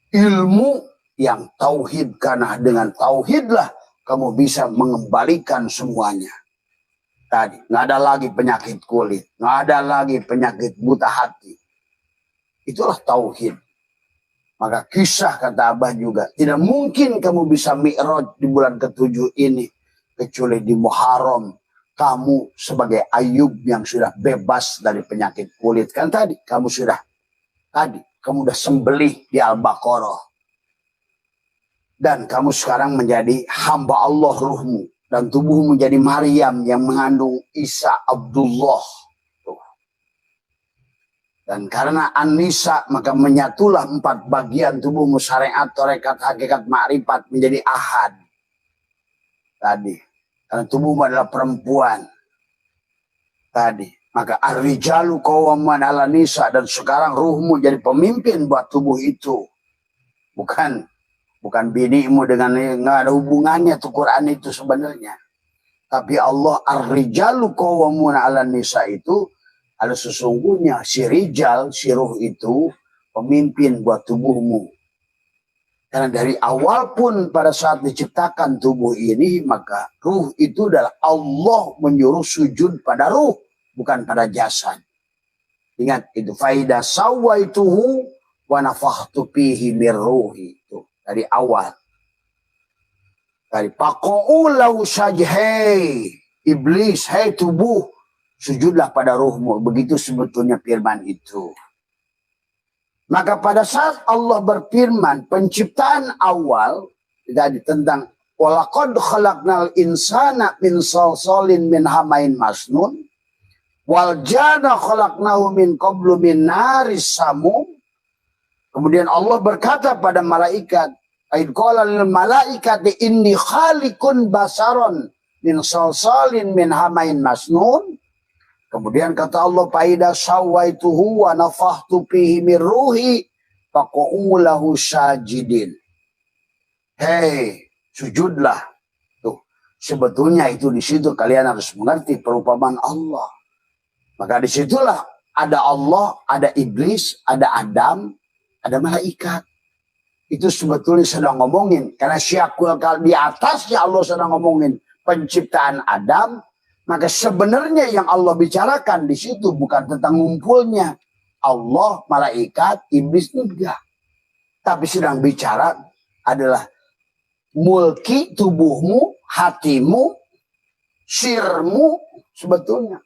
ilmu yang tauhid, karena dengan tauhidlah kamu bisa mengembalikan semuanya. Tadi nggak ada lagi penyakit kulit, nggak ada lagi penyakit buta hati. Itulah tauhid. Maka kisah kata Abah juga, tidak mungkin kamu bisa mi'raj di bulan ke-7 ini kecuali di Muharram. Kamu sebagai Ayub yang sudah bebas dari penyakit kulit, kan tadi kamu sudah sembelih di Al-Baqarah. Dan kamu sekarang menjadi hamba Allah ruhmu. Dan tubuhmu menjadi Maryam yang mengandung Isa Abdullah. Dan karena An-Nisa maka menyatulah 4 bagian tubuhmu, syariat, tarekat, hakikat, makrifat menjadi ahad. Tadi. Karena tubuhmu adalah perempuan. Tadi. Maka ar-rijalu qawwamun 'alan nisa, dan sekarang ruhmu jadi pemimpin buat tubuh itu. Bukan binimu, dengan nggak ada hubungannya tuh Quran itu sebenarnya. Tapi Allah ar-rijalu qawwamun 'alan nisa itu ada sesungguhnya si rijal, si ruh itu pemimpin buat tubuhmu. Karena dari awal pun pada saat diciptakan tubuh ini, maka ruh itu adalah Allah menyuruh sujud pada ruh, bukan pada jasad. Ingat itu, faida sawaituhu wa nafakhtu fihi mir ruhi, itu dari awal. Dari faqa'u lahu sajhai, iblis, hai tubuh, sujudlah pada ruhmu. Begitu sebetulnya firman itu. Maka pada saat Allah berfirman penciptaan awal tadi tentang walaqad khalaqnal insana min salsalin min hamain masnun wal janna khalaqnahu min qablu min naris samum. Kemudian Allah berkata pada malaikat, aid qala lil malaikati inni khaliqun basaron min salsalin min hamain masnun. Kemudian kata Allah, faida sawaituhu wa nafakhtu fihi mir ruhi faqa'u lahu sajidin. Hei, sujudlah. Tuh, sebetulnya itu di situ kalian harus mengerti perumpamaan Allah. Maka disitulah ada Allah, ada iblis, ada Adam, ada malaikat. Itu sebetulnya sedang ngomongin, karena syakul di atasnya Allah sedang ngomongin penciptaan Adam. Maka sebenarnya yang Allah bicarakan di situ bukan tentang ngumpulnya Allah, malaikat, iblis juga. Tapi sedang bicara adalah mulki tubuhmu, hatimu, sirmu sebetulnya.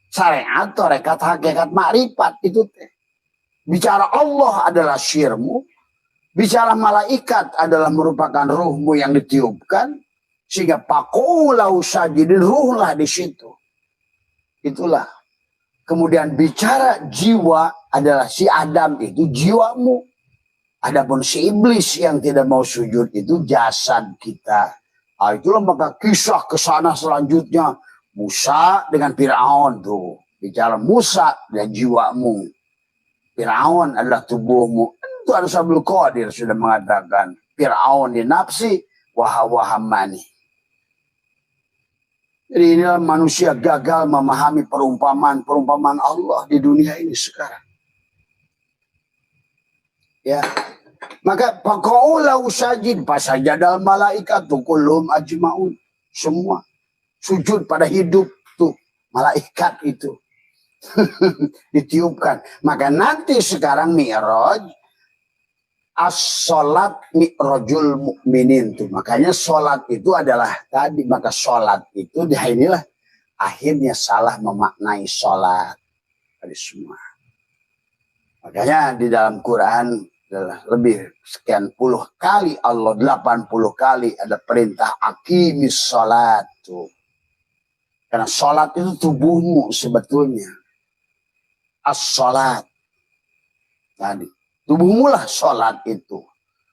Syariat, tarekat, hakikat, makrifat itu teh. Bicara Allah adalah sirmu, bicara malaikat adalah merupakan ruhmu yang ditiupkan. Sehingga pakulau sajidin, ruhlah di situ. Itulah. Kemudian bicara jiwa adalah si Adam itu jiwamu. Adapun si iblis yang tidak mau sujud itu jasad kita. Nah, itulah maka kisah kesana selanjutnya Musa dengan Fir'aun tuh. Bicara Musa dan jiwamu. Fir'aun adalah tubuhmu. Itu ada Abdul Qadir sudah mengatakan Fir'aun di nafsi wahawahamani. Jadi inilah manusia gagal memahami perumpamaan Allah di dunia ini sekarang. Ya, maka faqa'ulahu sajid, fasajadal malaikat kullum ajmaun, semua sujud pada hidup tuh malaikat itu ditiupkan. Maka nanti sekarang mi'raj, as-sholat mi'rajul mu'minin tuh. Makanya sholat itu adalah tadi. Maka sholat itu inilah akhirnya salah memaknai sholat dari semua. Makanya di dalam Quran adalah lebih sekian puluh kali Allah, 80 kali ada perintah aqimis sholat tuh. Karena sholat itu tubuhmu sebetulnya. As-sholat tadi. Tubuhmu lah sholat itu.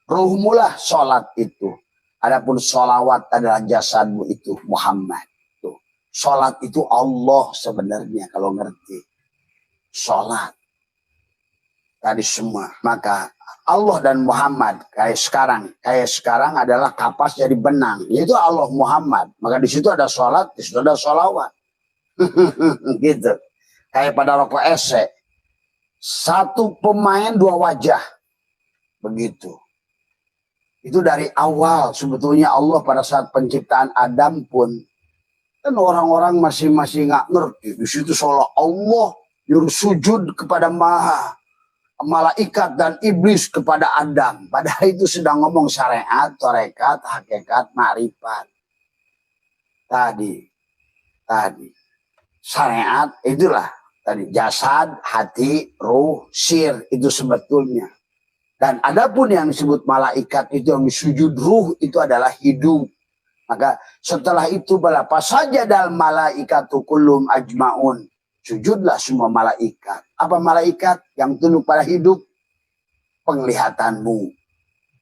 Ruhmu lah sholat itu. Adapun sholawat adalah jasadmu itu Muhammad. Tuh. Sholat itu Allah sebenarnya kalau ngerti. Sholat. Tadi semua. Maka Allah dan Muhammad kayak sekarang adalah kapas jadi benang. Yaitu Allah Muhammad. Maka di situ ada sholat, di situ ada sholawat. Gitu. Kayak pada rokok esek. Satu pemain dua wajah. Begitu. Itu dari awal sebetulnya Allah pada saat penciptaan Adam pun kan orang-orang masih nggak ngerti. Di situ seolah Allah nyuruh sujud kepada malaikat dan iblis kepada Adam. Padahal itu sedang ngomong syariat, tarekat, hakikat, makrifat. Tadi syariat itulah tadi jasad, hati, ruh, sir itu sebetulnya. Dan adapun yang disebut malaikat itu yang disujud ruh itu adalah hidup. Maka setelah itu balapa saja dalam malaikatu kullum ajmaun. Sujudlah semua malaikat. Apa malaikat? Yang tunduk pada hidup? Penglihatanmu.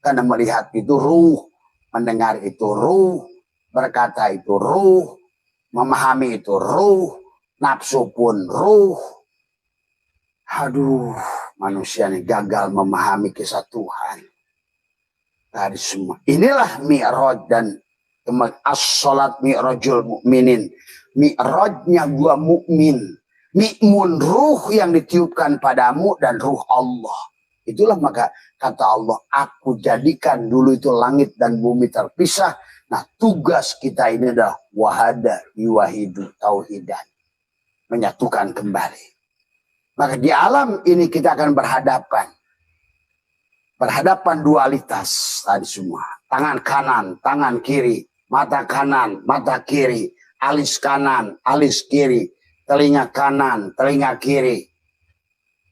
Karena melihat itu ruh. Mendengar itu ruh. Berkata itu ruh. Memahami itu ruh. Nafsu pun ruh. Aduh, manusia ini gagal memahami kisah Tuhan. Tadi semua. Inilah mi'raj dan as-salat mi'rajul mu'minin. Mi'rajnya gua mukmin. Mi'mun ruh yang ditiupkan padamu dan ruh Allah. Itulah maka kata Allah, aku jadikan dulu itu langit dan bumi terpisah. Nah, tugas kita ini adalah wahada yuwahidu tauhidan. Menyatukan kembali. Maka di alam ini kita akan berhadapan. Berhadapan dualitas tadi semua. Tangan kanan, tangan kiri. Mata kanan, mata kiri. Alis kanan, alis kiri. Telinga kanan, telinga kiri.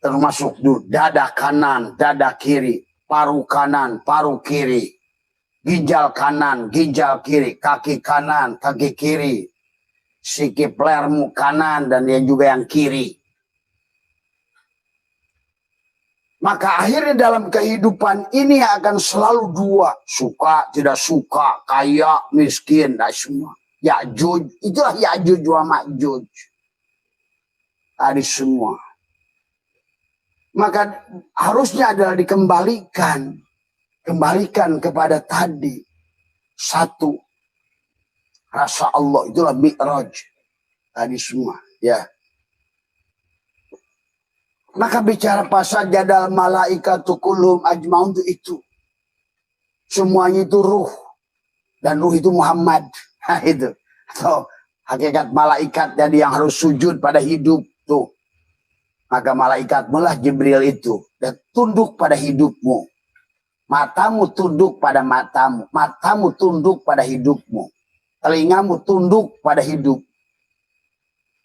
Termasuk dada kanan, dada kiri. Paru kanan, paru kiri. Ginjal kanan, ginjal kiri. Kaki kanan, kaki kiri. Sikip lermu kanan dan yang juga yang kiri. Maka akhirnya dalam kehidupan ini akan selalu dua. Suka, tidak suka, kaya, miskin, dan semua. Ya'juj, itulah Ya'juj wa Ma'juj. Tadi semua. Maka harusnya adalah dikembalikan. Kembalikan kepada tadi. Satu. Rasa Allah, itulah mi'raj. Tadi semua, ya. Maka bicara pasal jadal malaikatu kullum ajmaun itu. Semuanya itu ruh. Dan ruh itu Muhammad. Nah, itu. Atau hakikat malaikat jadi yang harus sujud pada hidup tuh. Maka malaikat mulah Jibril itu. Dan tunduk pada hidupmu. Matamu tunduk pada matamu. Matamu tunduk pada hidupmu. Telingamu tunduk pada hidup.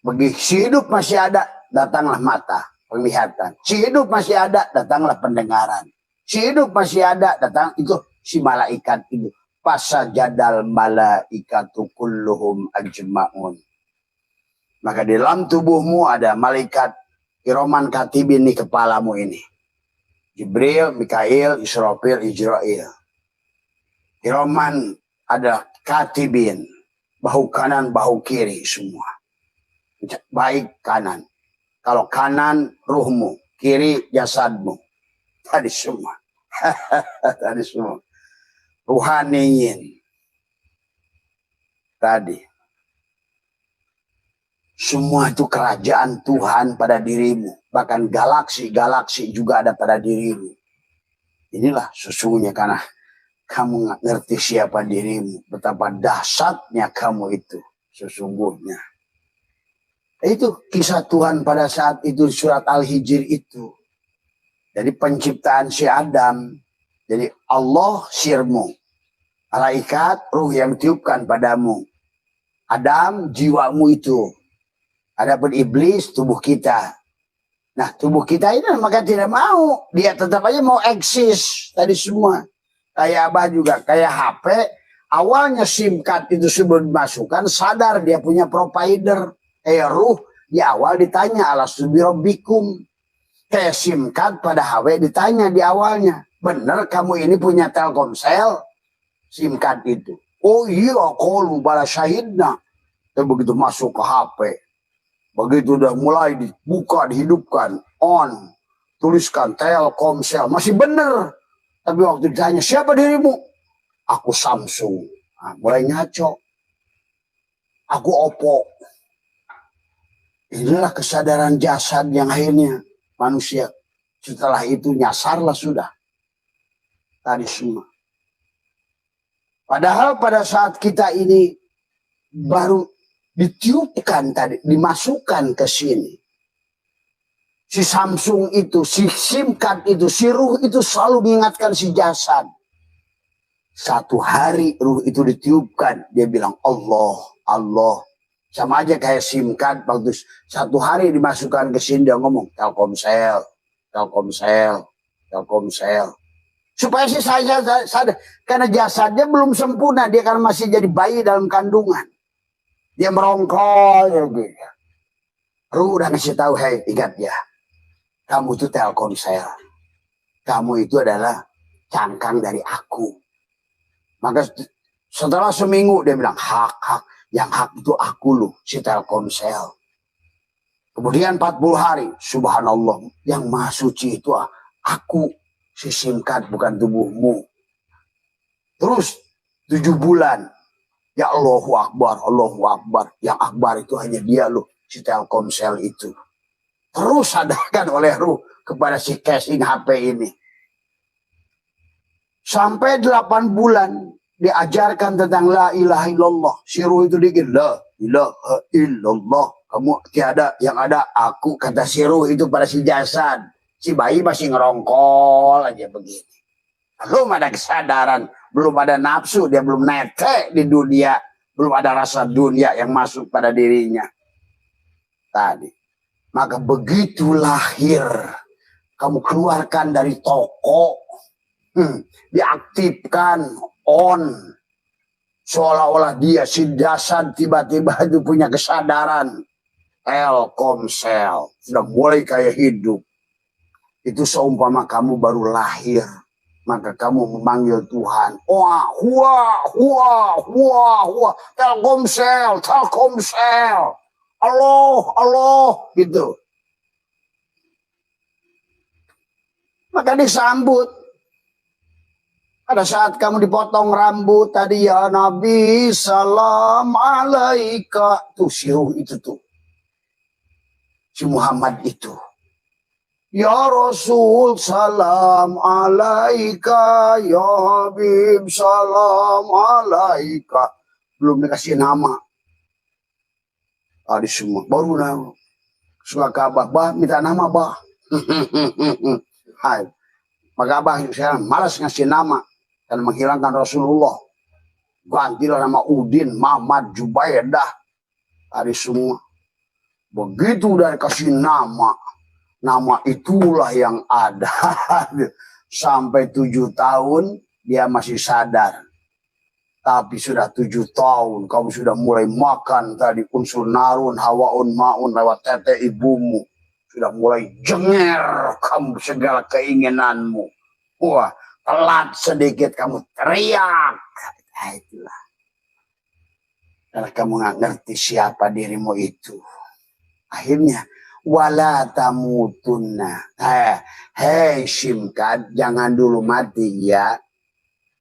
Bagi si hidup masih ada, datanglah mata. Penglihatan. Si hidup masih ada, datanglah pendengaran. Si hidup masih ada, datang itu si malaikat itu. Fasajadal malaikatu kulluhum ajma'un. Maka di dalam tubuhmu ada malaikat Kiraman Katibin di kepalamu ini. Jibril, Mikail, Israfil, Ijrail. Kiraman ada Katibin. Bahu kanan, bahu kiri semua. Baik kanan. Kalau kanan ruhmu, kiri jasadmu. Tadi semua. Tadi semua. Ruhaniyin. Tadi. Semua itu kerajaan Tuhan pada dirimu. Bahkan galaksi-galaksi juga ada pada dirimu. Inilah sesungguhnya karena kamu nggak ngerti siapa dirimu. Betapa dahsyatnya kamu itu sesungguhnya. Itu kisah Tuhan pada saat itu surat Al-Hijr itu. Jadi penciptaan si Adam. Jadi Allah sirmu. Malaikat ruh yang tiupkan padamu. Adam jiwamu itu. Adapun iblis tubuh kita. Nah tubuh kita ini maka tidak mau. Dia tetap aja mau eksis. Tadi semua. Kayak Abah juga. Kayak HP. Awalnya SIM card itu sebelum dimasukkan. Sadar dia punya provider. Ruh di awal ditanya alastu birabbikum. Kayak SIM card pada HP ditanya di awalnya. Bener kamu ini punya Telkomsel? SIM card itu. Oh iya, qalu bala syahidna. Dan begitu masuk ke HP. Begitu udah mulai dibuka, dihidupkan. On. Tuliskan Telkomsel. Masih bener. Tapi waktu ditanya siapa dirimu? Aku Samsung. Nah, mulai ngaco. Aku Oppo. Inilah kesadaran jasad yang akhirnya manusia setelah itu nyasarlah sudah. Tadi semua. Padahal pada saat kita ini baru ditiupkan tadi, dimasukkan ke sini. Si Samsung itu, si SIM card itu, si ruh itu selalu mengingatkan si jasad. Satu hari ruh itu ditiupkan, dia bilang Allah, Allah. Sama aja kayak SIM card, waktu satu hari dimasukkan ke sini dia ngomong Telkomsel, Telkomsel, Telkomsel. Supaya si saya sadar, karena jasadnya belum sempurna, dia kan masih jadi bayi dalam kandungan. Dia merongkol, gitu. Ruh udah ngasih tahu, hei ingat ya, kamu itu Telkomsel, kamu itu adalah cangkang dari aku. Maka setelah seminggu dia bilang hak, yang hak itu aku loh, si Telkomsel. Kemudian 40 hari, subhanallah, yang maha suci itu aku, si SIM card bukan tubuhmu. Terus 7 bulan, ya Allahu Akbar, Allahu Akbar. Yang Akbar itu hanya dia loh, si Telkomsel itu. Terus sadarkan oleh ruh kepada si casing HP ini. Sampai 8 bulan diajarkan tentang la ilaha illallah. Si ruh itu dikit, la ilaha illallah. Kamu tiada, yang ada aku, kata si ruh itu pada si jasad. Si bayi masih ngerongkol aja begini. Belum ada kesadaran, belum ada nafsu, dia belum netek di dunia. Belum ada rasa dunia yang masuk pada dirinya. Tadi. Maka begitu lahir, kamu keluarkan dari toko, diaktifkan on, seolah-olah dia si jasad tiba-tiba itu punya kesadaran. Telkomsel sudah mulai kayak hidup. Itu seumpama kamu baru lahir, maka kamu memanggil Tuhan, wah, wah, wah, wah, wah, Telkomsel, Telkomsel, Allah, Allah, gitu. Maka disambut. Pada saat kamu dipotong rambut tadi, ya Nabi salam alaika, tuh si ruh itu tuh, si Muhammad itu, ya Rasul salam alaika, ya Habib salam alaika. Belum dikasih nama. Tadi semua baru nama. Suka kabar, bah minta nama bah. Hai, maka abah sekarang malas ngasih nama dan menghilangkan Rasulullah. Gantilah nama Udin, Muhammad, Jubaidah. Tadi semua. Begitu udah kasih nama, nama itulah yang ada. Sampai 7 tahun dia masih sadar. Tapi sudah 7 tahun kamu sudah mulai makan tadi unsur narun, hawaun, maun lewat tete ibumu. Sudah mulai jenger kamu segala keinginanmu. Wah, telat sedikit kamu teriak. Nah, itulah. Karena kamu nggak ngerti siapa dirimu itu. Akhirnya, wala tamutunna. Hei Simkad, jangan dulu mati ya.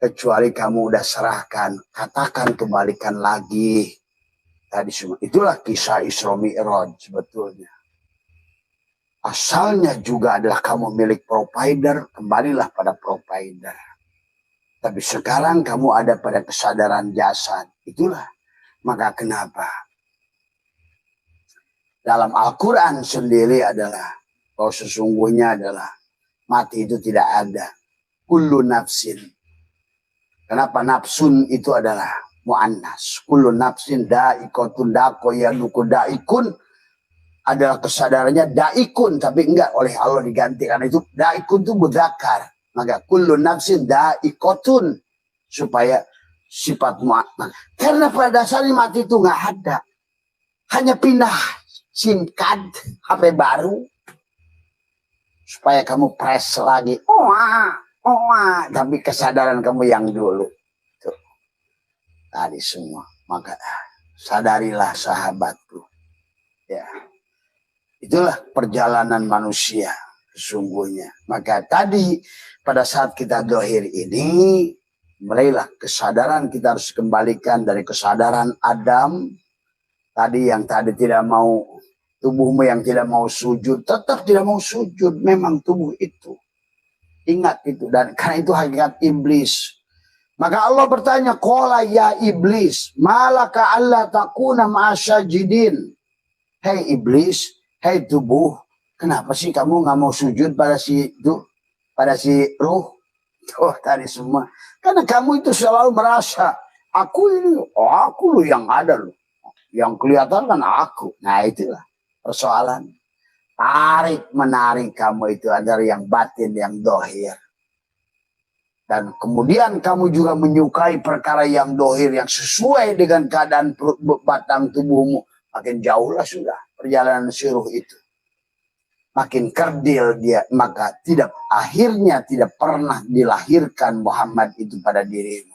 Kecuali kamu udah serahkan. Katakan kembalikan lagi. Tadi semua. Itulah kisah Isra Mi'raj sebetulnya. Asalnya juga adalah kamu milik provider, kembalilah pada provider. Tapi sekarang kamu ada pada kesadaran jasad. Itulah. Maka kenapa? Dalam Al-Quran sendiri adalah, bahwa sesungguhnya adalah mati itu tidak ada. Kullu nafsin. Kenapa nafsun itu adalah mu'annas. Kullu nafsin da'ikotun dako yaduku da'ikun. Adalah kesadarannya daikun, tapi enggak oleh Allah diganti, karena itu daikun itu mudzakar. Maka kullu nafsin daikotun, supaya sifat mu'annas. Karena pada dasarnya mati itu enggak ada, hanya pindah SIM card HP baru supaya kamu press lagi, tapi kesadaran kamu yang dulu tuh tadi semua. Maka sadarilah sahabatku, ya. Itulah perjalanan manusia sesungguhnya. Maka tadi pada saat kita dohir ini, mulailah kesadaran kita harus kembalikan dari kesadaran Adam. Tadi yang tadi tidak mau, tubuhmu yang tidak mau sujud, tetap tidak mau sujud. Memang tubuh itu. Ingat itu, dan karena itu hakikat iblis. Maka Allah bertanya, qala ya iblis, malaka alla takuna ma'asyajidin. Hei iblis, hei tubuh, kenapa sih kamu nggak mau sujud pada si itu, pada si ruh? Tuh tadi semua. Karena kamu itu selalu merasa, aku ini, aku loh yang ada loh. Yang kelihatan kan aku. Nah itulah persoalan. Tarik menarik kamu itu adalah yang batin, yang dohir. Dan kemudian kamu juga menyukai perkara yang dohir, yang sesuai dengan keadaan batang tubuhmu. Makin jauhlah sudah perjalanan siruh itu. Makin kerdil dia, maka akhirnya tidak pernah dilahirkan Muhammad itu pada dirimu.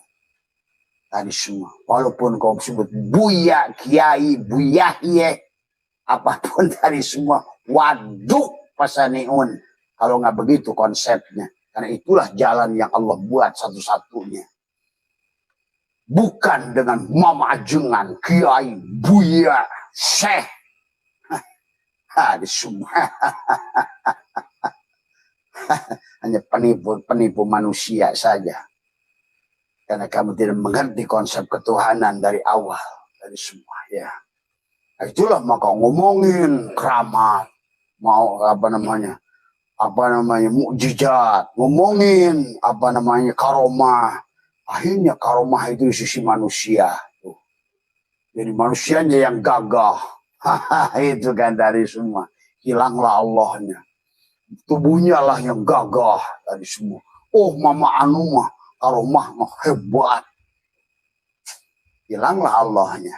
Tadi semua. Walaupun kau sebut Buya, Kiai, Buyahye, apapun tadi semua. Waduk pasaniun. Kalau nggak begitu konsepnya. Karena itulah jalan yang Allah buat satu-satunya. Bukan dengan mamajengan, kiai, buya, syekh. Ada semua. Hanya penipu manusia saja. Karena kamu tidak mengerti konsep ketuhanan dari awal. Dari semua ya. Nah, itulah maka ngomongin keramat. Mau apa namanya mukjizat, ngomongin karomah. Akhirnya karomah itu di sisi manusia tuh. Jadi manusianya yang gagah. Itu kan dari semua. Hilanglah Allahnya. Tubuhnya lah yang gagah dari semua. Oh mama anu mah karomah mah hebat. Hilanglah Allahnya.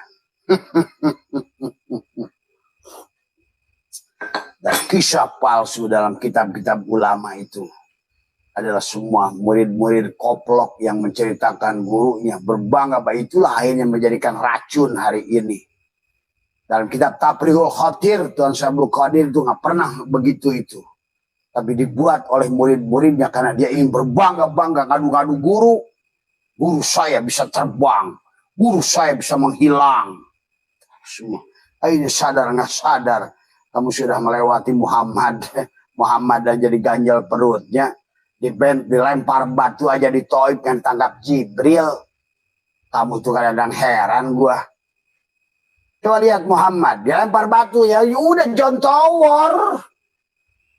Dan kisah palsu dalam kitab-kitab ulama itu adalah semua murid-murid koplok yang menceritakan gurunya berbangga bahwa itulah akhirnya menjadikan racun hari ini. Dalam kitab Tafrihul Khatir, Tuan Syabul Qadir itu nggak pernah begitu itu. Tapi dibuat oleh murid-muridnya karena dia ingin berbangga-bangga ngadu-ngadu guru. Guru saya bisa terbang, guru saya bisa menghilang. Semua. Akhirnya sadar nggak sadar. Kamu sudah melewati Muhammad. Muhammad aja diganjal perutnya. Dilempar batu aja di Taif yang tangkap Jibril. Kamu tuh kadang-kadang heran gua. Coba lihat Muhammad. Dilempar batu ya. Udah John Tower.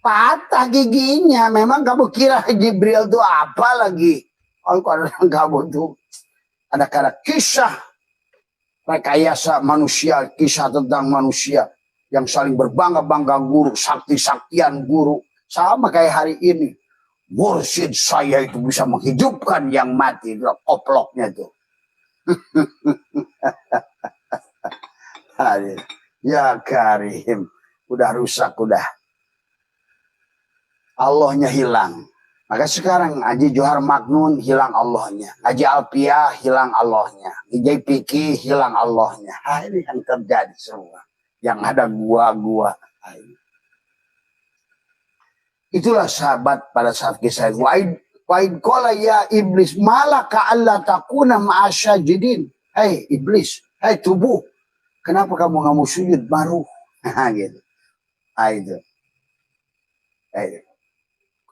Patah giginya. Memang kamu kira Jibril tuh apa lagi? Oh kadang-kadang kamu tuh. Ada kisah. Rekayasa manusia. Kisah tentang manusia. Yang saling berbangga-bangga guru, sakti-saktian guru. Sama kayak hari ini. Mursyid saya itu bisa menghidupkan yang mati. Itu koploknya tuh. Ya Karim. Udah rusak, udah. Allahnya hilang. Maka sekarang Haji Johar Magnun hilang Allahnya. Haji Alpia hilang Allahnya. Haji Piki hilang Allahnya. Ini yang terjadi semua. Yang ada gua-gua. Itulah sahabat pada saat kisah itu. Wa'id qala ya iblis malaka alla takuna ma'asyajidin. Hei iblis, hei tubuh. Kenapa kamu nggak mau sujud baru? Gitu. Itu.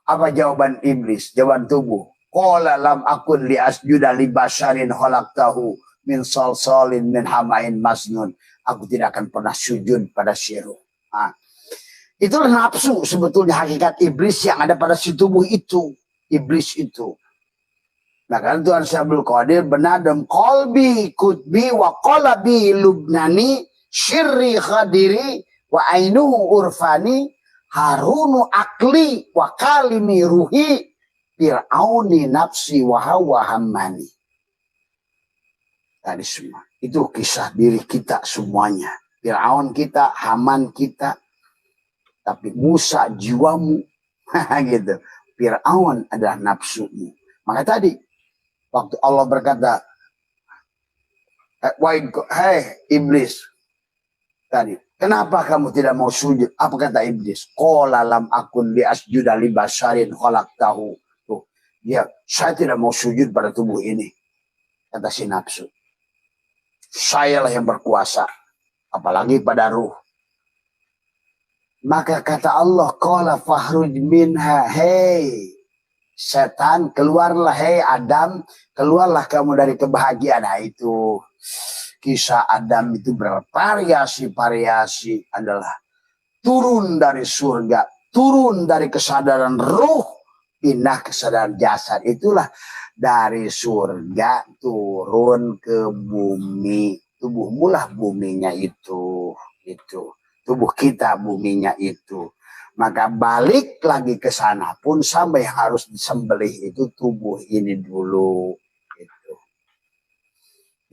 Apa jawaban iblis? Jawaban tubuh. Qala lam akun li asjuda li basharin khalaqtahu min salsalin min hamain masnun. Aku tidak akan pernah sujud pada syiruh. Nah, itulah nafsu sebetulnya hakikat iblis yang ada pada si tubuh itu. Iblis itu. Nah kan Tuhan Syabul Qadir benadam qalbi kutbi wa qalabi lubnani syirri khadiri wa ainuhu urfani harunu akli wa kalimi ruhi fir'auni nafsi wa hawa hammani. Tadi semua. Itu kisah diri kita semuanya. Fir'aun kita, Haman kita. Tapi Musa jiwamu. Gitu. Fir'aun adalah nafsumu. Maka tadi, waktu Allah berkata, hei iblis. Tadi, kenapa kamu tidak mau sujud? Apa kata iblis? Qala lam akun li asjuda li basharin khalaqtahu. Tuh, dia, saya tidak mau sujud pada tubuh ini. Kata si nafsu. Sayalah yang berkuasa, apalagi pada ruh. Maka kata Allah, qala fahruj minha, hei setan, keluarlah hei Adam, keluarlah kamu dari kebahagiaan. Nah itu kisah Adam itu bervariasi-variasi adalah turun dari surga, turun dari kesadaran ruh, pindah kesadaran jasad. Itulah dari surga turun ke bumi. Tubuhmu lah buminya itu. Tubuh kita buminya itu. Maka balik lagi ke sana pun sampai harus disembelih itu tubuh ini dulu. Gitu.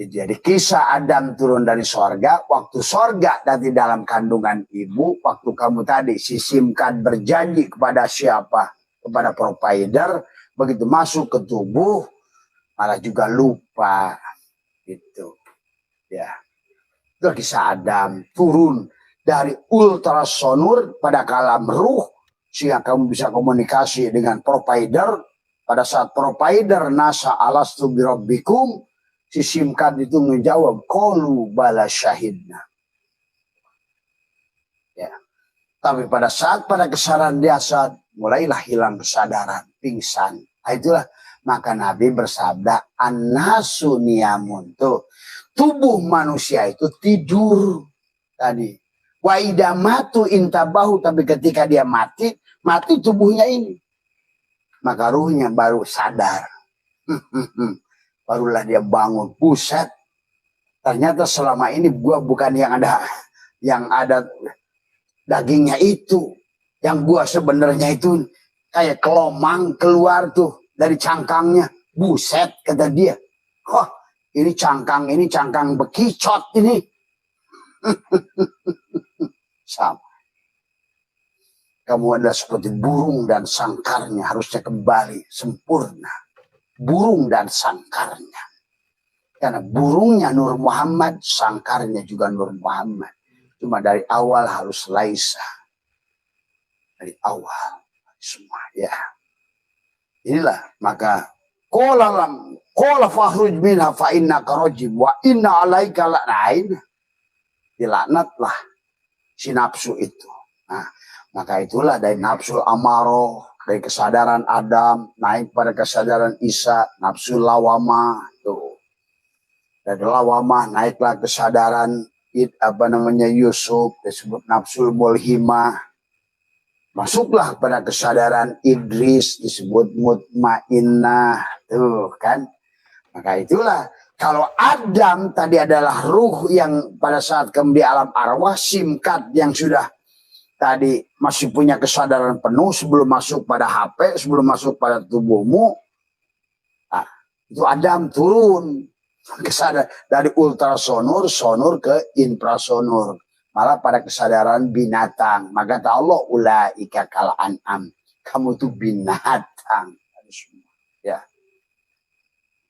Jadi kisah Adam turun dari sorga, waktu sorga dari dalam kandungan ibu, waktu kamu tadi sisimkan berjanji kepada siapa? Kepada provider, begitu masuk ke tubuh, malah juga lupa. Gitu. Ya. Itu kisah Adam turun dari ultrasonur pada kalam ruh sehingga kamu bisa komunikasi dengan provider. Pada saat provider NASA alastu birabbikum, si SIM card itu menjawab qalu bala syahidna. Ya. Tapi pada saat pada kesadaran jasad mulailah hilang kesadaran, pingsan. Nah, itulah maka Nabi bersabda an-nasu niyamun. Tuh, tubuh manusia itu tidur tadi. Wa idamatu intabahu, tapi ketika dia mati tubuhnya ini. Maka ruhnya baru sadar. Barulah dia bangun. Buset. Ternyata selama ini gua bukan yang ada dagingnya itu. Yang gua sebenarnya itu kayak kelomang keluar tuh dari cangkangnya. Buset, kata dia. Wah, ini cangkang bekicot ini. Sama. Kamu adalah seperti burung dan sangkarnya, harusnya kembali sempurna. Burung dan sangkarnya. Karena burungnya Nur Muhammad, sangkarnya juga Nur Muhammad. Cuma dari awal harus laisa. Dari awal. Semua ya. Inilah maka qala fakhruj minha fa innaka rajim wa inna alaika la'in. Dilaknatlah si nafsu itu. Nah, maka itulah dari nafsu amaro, dari kesadaran Adam naik pada kesadaran Isa, nafsu lawamah tuh. Dari lawamah naiklah kesadaran Yusuf, disebut nafsu mulhimah. Masuklah pada kesadaran Idris, disebut mutmainnah tuh kan. Maka itulah kalau Adam tadi adalah ruh yang pada saat kamu di alam arwah, simkat yang sudah tadi masih punya kesadaran penuh sebelum masuk pada HP, sebelum masuk pada tubuhmu. Nah, itu Adam turun kesadaran dari ultrasonur, sonur ke infrasonur. Malah pada kesadaran binatang. Maka kata Allah, ulaika kal an'am. Kamu itu binatang. Ya.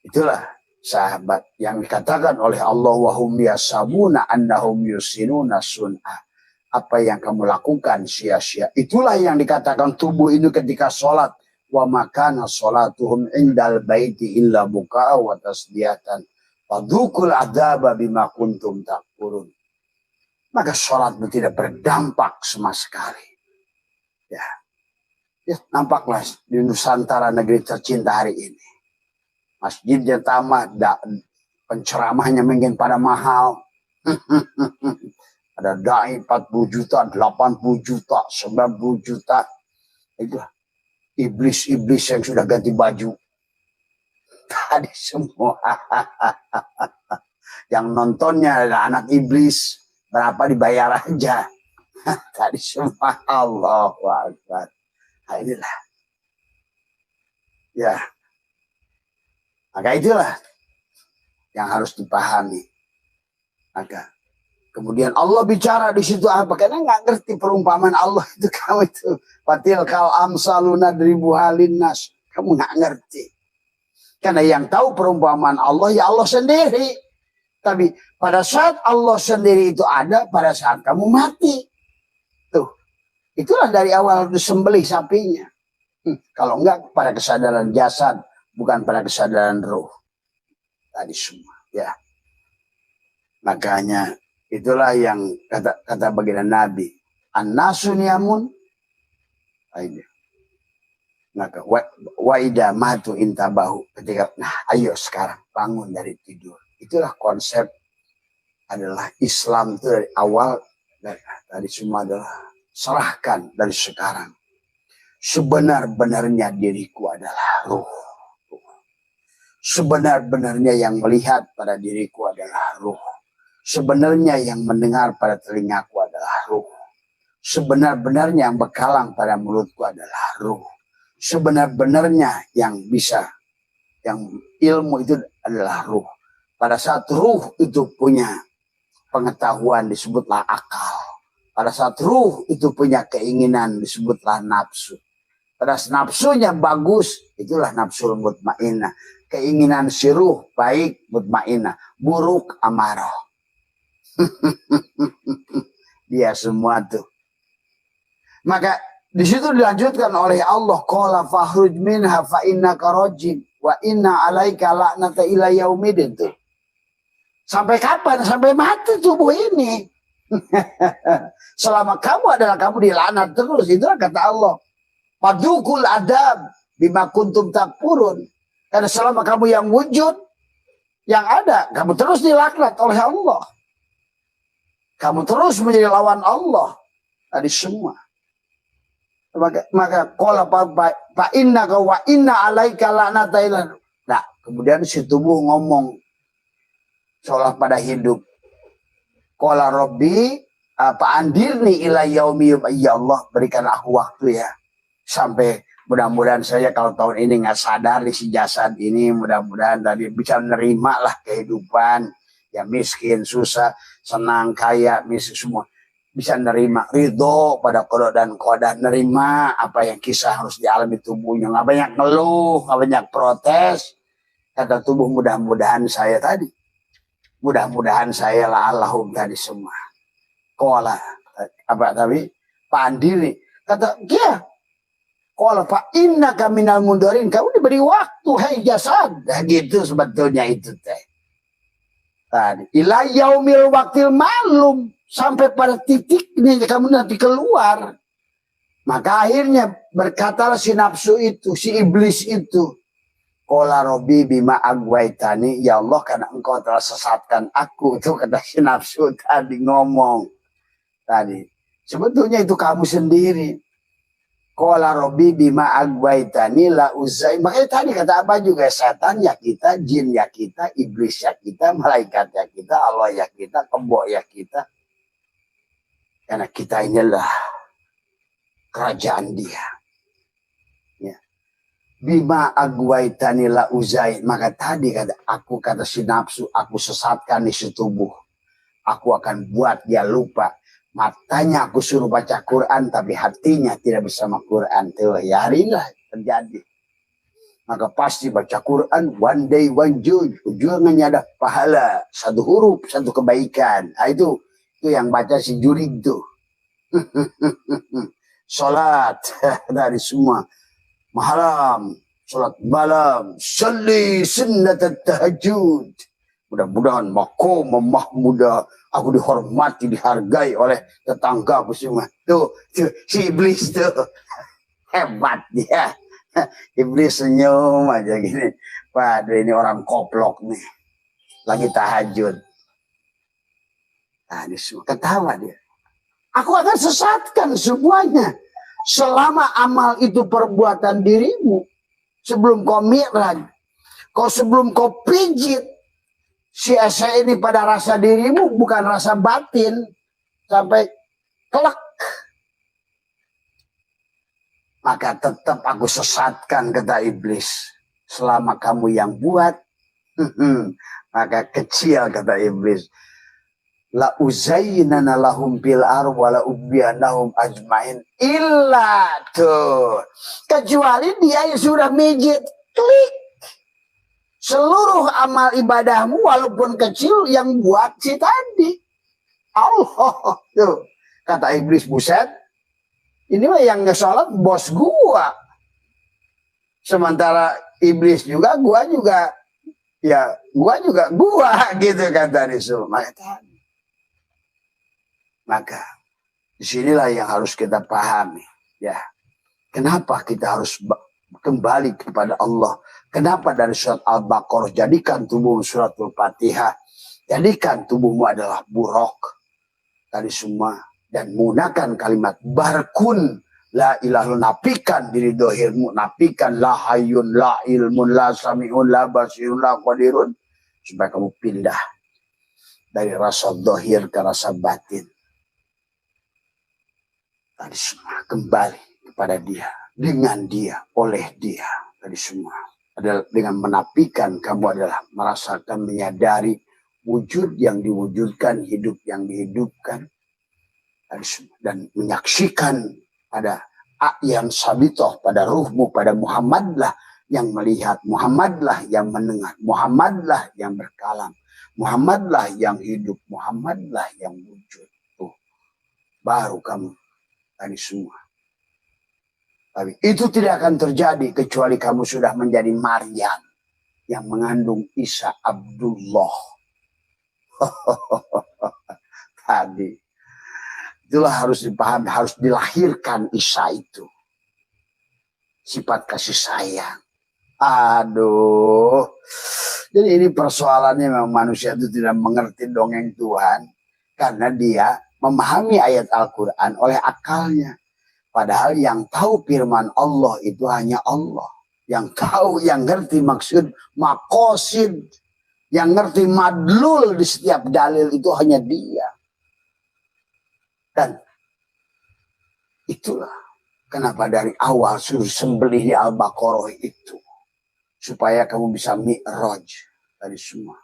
Itulah sahabat yang dikatakan oleh Allah wahum yasabuna annahum yusinuna sun'a. Apa yang kamu lakukan sia-sia. Itulah yang dikatakan tubuh ini ketika sholat. Wa makana sholatuhum indal baiti illa buka wa tasdiyatan. Wadukul adaba bima kuntum takfurun. Maka sholatmu tidak berdampak sama sekali. Ya. Ya, nampaklah di Nusantara negeri tercinta hari ini. Masjidnya tamat, penceramahnya mungkin pada mahal. Ada dai 40 juta, 80 juta, 90 juta. Itulah iblis-iblis yang sudah ganti baju. Tadi semua. Yang nontonnya adalah anak iblis. Berapa dibayar aja. Tadi semua. Allahu Akbar. Nah, inilah. Ya. Maka itulah yang harus dipahami. Maka kemudian Allah bicara di situ apa? Karena nggak ngerti perumpamaan Allah itu kamu itu. Fatil kal amsaluna dribu halinnas. Kamu nggak ngerti. Karena yang tahu perumpamaan Allah ya Allah sendiri. Tapi pada saat Allah sendiri itu ada, pada saat kamu mati. Tuh. Itulah dari awal disembelih sapinya. Kalau enggak pada kesadaran jasad, bukan pada kesadaran roh. Tadi semua, ya. Makanya itulah yang kata baginda Nabi. An-nasu niyamun. Maka wa idza matu intabahu, ketika ayo sekarang bangun dari tidur. Itulah konsep adalah Islam itu dari awal, dari semua adalah serahkan dari sekarang. Sebenar-benarnya diriku adalah ruh. Sebenar-benarnya yang melihat pada diriku adalah ruh. Sebenarnya yang mendengar pada telingaku adalah ruh. Sebenar-benarnya yang berkalang pada mulutku adalah ruh. Sebenar-benarnya yang bisa, yang ilmu itu adalah ruh. Pada saat ruh itu punya pengetahuan disebutlah akal. Pada saat ruh itu punya keinginan disebutlah nafsu. Pada nafsunya bagus, itulah nafsul mutmainnah. Keinginan si ruh baik mutmainnah, buruk amarah. Dia semua tuh. Maka di situ dilanjutkan oleh Allah, qala fakhruj minha fa innaka rajim wa inna 'alaika la'nata ila yaumidin tuh. Sampai kapan? Sampai mati tubuh ini. Selama kamu adalah kamu dilaknat terus, itulah kata Allah. Padukul adab bima kuntum takfurun. Karena selama kamu yang wujud, yang ada, kamu terus dilaknat oleh Allah. Kamu terus menjadi lawan Allah dari semua. Maka qala fa innaka wa inna 'alaika la'nata ila. Nah, kemudian si tubuh ngomong seolah pada hidup. Qala rabbi andirni ila yaumi, ya Allah berikan aku waktu ya. Sampai mudah-mudahan saya kalau tahun ini nggak sadar di si jasad ini, mudah-mudahan tadi bisa menerima lah kehidupan. Ya miskin, susah, senang, kaya, miskin semua. Bisa nerima ridho pada qada dan qadar, nerima apa yang kisah harus dialami tubuhnya, nggak banyak ngeluh, nggak banyak protes. Kata tubuh, mudah-mudahan saya tadi, mudah-mudahan saya lah Allahum tadi semua. Kola apa tadi pandiri kata dia, kola fa innaka minal mundarin, kamu diberi waktu hai jasad. Nah, gitu sebetulnya itu teh. Tadi ila yaumil waqtil malum, sampai pada titik ini kamu nanti keluar. Maka akhirnya berkatalah si nafsu itu, si iblis itu, qala rabbi bima agwaitani, ya Allah karena engkau telah sesatkan aku. Itu kata si nafsu tadi ngomong tadi. Sebetulnya itu kamu sendiri. Qala rabbi bima agwaitani la uzai. Makanya tadi kata apa juga, setan ya kita, jin ya kita, iblis ya kita, malaikat ya kita, Allah ya kita, kebo ya kita. Karena kita inilah kerajaan dia. Ya. Bima agwaitani la uzai. Maka tadi kata aku, kata si nafsu, aku sesatkan isi tubuh. Aku akan buat dia lupa. Matanya aku suruh baca Quran, tapi hatinya tidak bersama Quran. Tuh, ya hari inilah terjadi. Maka pasti baca Quran, one day one joy. Ujungnya ada pahala. Satu huruf, satu kebaikan. Nah, itu yang baca si Jurid tuh. Salat dari semua. Malam, salat malam. Salli sunnat tahajud. Mudah-mudahan makom mahmudah, aku dihormati, dihargai oleh tetangga aku semua. Tuh, si iblis tuh hebat dia. Iblis senyum aja gini. Waduh, ini orang koplok nih, lagi tahajud. Nah, ini semua ketawa dia. Aku akan sesatkan semuanya selama amal itu perbuatan dirimu. Sebelum kau mi'raj, kau sebelum kau pijit si esa ini pada rasa dirimu, bukan rasa batin, sampai kelak. Maka tetap aku sesatkan, kata iblis, selama kamu yang buat. Maka kecil, kata iblis, la uzayyinana lahum bil ardi wa la ubbiyanahum ajmain illa tuh, kecuali dia yang sudah mijit klik seluruh amal ibadahmu walaupun kecil yang buat si tadi. Allah tuh, kata iblis, buset, ini mah yang ngesolat bos gua. Sementara iblis juga, gua juga, ya gua juga gua gitu kata Rasul. Maka disinilah yang harus kita pahami, ya. Kenapa kita harus kembali kepada Allah. Kenapa dari surat Al-Baqarah? Jadikan tubuhmu suratul Fatihah. Jadikan tubuhmu adalah buruk tadi semua. Dan menggunakan kalimat barkun. La ilaha, napikan diri dohirmu, napikan la hayyun, la ilmun, la sami'un, la basirun, la qadirun, supaya kamu pindah dari rasa dohir ke rasa batin. Tadi semua kembali kepada dia, dengan dia, oleh dia. Tadi semua adalah dengan menapikan kamu adalah merasakan, menyadari wujud yang diwujudkan, hidup yang dihidupkan. Tadi semua, dan menyaksikan pada yang sabitoh, pada ruhmu, pada Muhammadlah yang melihat, Muhammadlah yang mendengar, Muhammadlah yang berkalam, Muhammadlah yang hidup, Muhammadlah yang wujud. Tuh, baru kamu tadi semua. Tapi itu tidak akan terjadi kecuali kamu sudah menjadi Maryam yang mengandung Isa Abdullah. Tadi. Itulah harus dipahami, harus dilahirkan Isa itu. Sifat kasih sayang. Aduh. Jadi ini persoalannya memang manusia itu tidak mengerti dongeng Tuhan. Karena dia memahami ayat Al-Quran oleh akalnya. Padahal yang tahu firman Allah itu hanya Allah. Yang tahu, yang ngerti maksud makosid. Yang ngerti madlul di setiap dalil itu hanya dia. Dan itulah kenapa dari awal suruh sembelih di Al-Baqarah itu. Supaya kamu bisa mi'raj dari semua.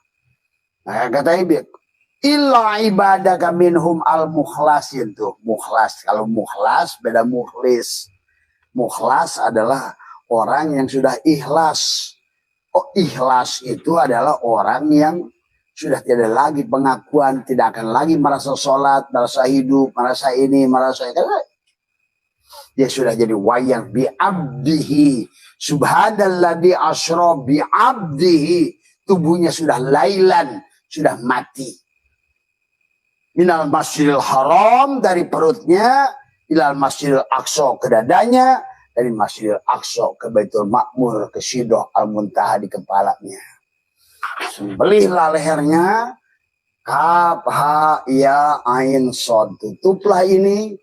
Nah kata Ibu, illa ibadaka minhum al-mukhlasin tuh. Mukhlas, kalau mukhlas beda mukhlis. Mukhlas adalah orang yang sudah ikhlas. Oh, ikhlas itu adalah orang yang sudah tidak lagi pengakuan, tidak akan lagi merasa sholat, merasa hidup, merasa ini, merasa itu. Dia sudah jadi wayang bi abdihi. Subhanalladzi asra bi abdihi. Tubuhnya sudah lailan, sudah mati. Minal masjidil haram, dari perutnya, ilal masjidil aqsa, ke dadanya, dari masjidil aqsa ke Baitul Ma'mur, ke Sidrah al-Muntaha, di kepalanya. Sembelihlah lehernya, kaf ha ya ain sod, tutuplah ini,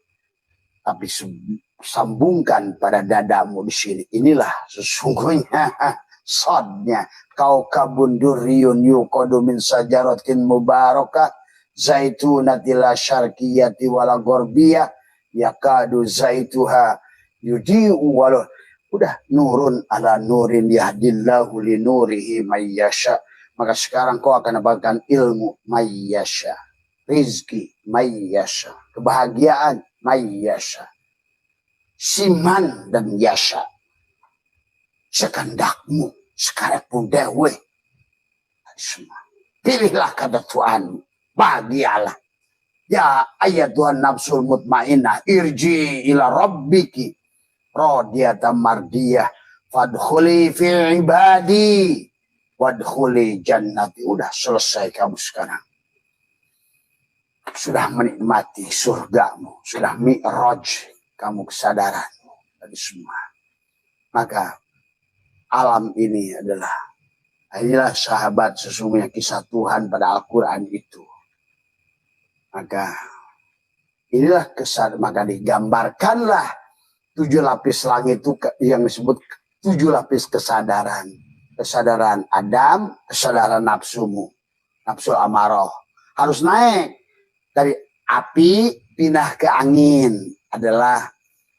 tapi sambungkan pada dadamu di sini. Inilah sesungguhnya sodnya. Kau kabun duriyun yuqadu min sajaratin mubarakah zaitunatila syarqiyati wala gorbiyah yakadu zaituha yudi'u walau. Udah nurun ala nurin yahdillahu li nurihi mayyasha. Maka sekarang kau akan dapatkan ilmu mayyasha, rizki mayyasha, kebahagiaan mayyasha, siman dan yasha. Sekandakmu sekarang pun dewe. Pilihlah kata Tuhan, bahagialah. Ya ayat Tuhan nafsul mutmainnah, irji ila rabbiki radiyatan mardiyah fadkhuli fil ibadi wadkhuli jannati. Udah selesai kamu sekarang. Sudah menikmati surgamu, sudah mi'raj kamu kesadaranmu dari semua. Maka alam ini inilah sahabat sesungguhnya kisah Tuhan pada Al-Quran itu. Maka inilah maka digambarkanlah 7 lapis langit itu yang disebut 7 lapis kesadaran. Kesadaran Adam, kesadaran nafsumu, nafsu amarah. Harus naik dari api pindah ke angin, adalah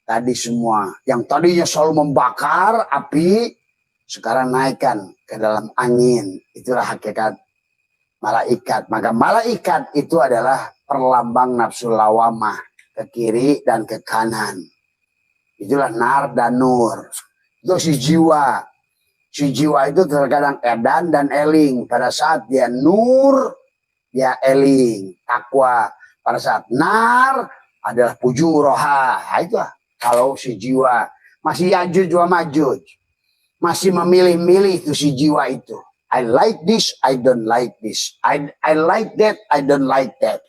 tadi semua. Yang tadinya selalu membakar api, sekarang naikkan ke dalam angin. Itulah hakikat malaikat. Maka malaikat itu adalah perlambang nafsu lawamah, ke kiri dan ke kanan. Itulah nar dan nur. Itu si jiwa. Si jiwa itu terkadang edan dan eling. Pada saat dia nur, dia eling, takwa. Pada saat nar adalah pujuroha. Nah, itulah kalau si jiwa masih yajuj wa majuj, masih memilih-milih itu si jiwa itu. I like this, I don't like this. I like that, I don't like that.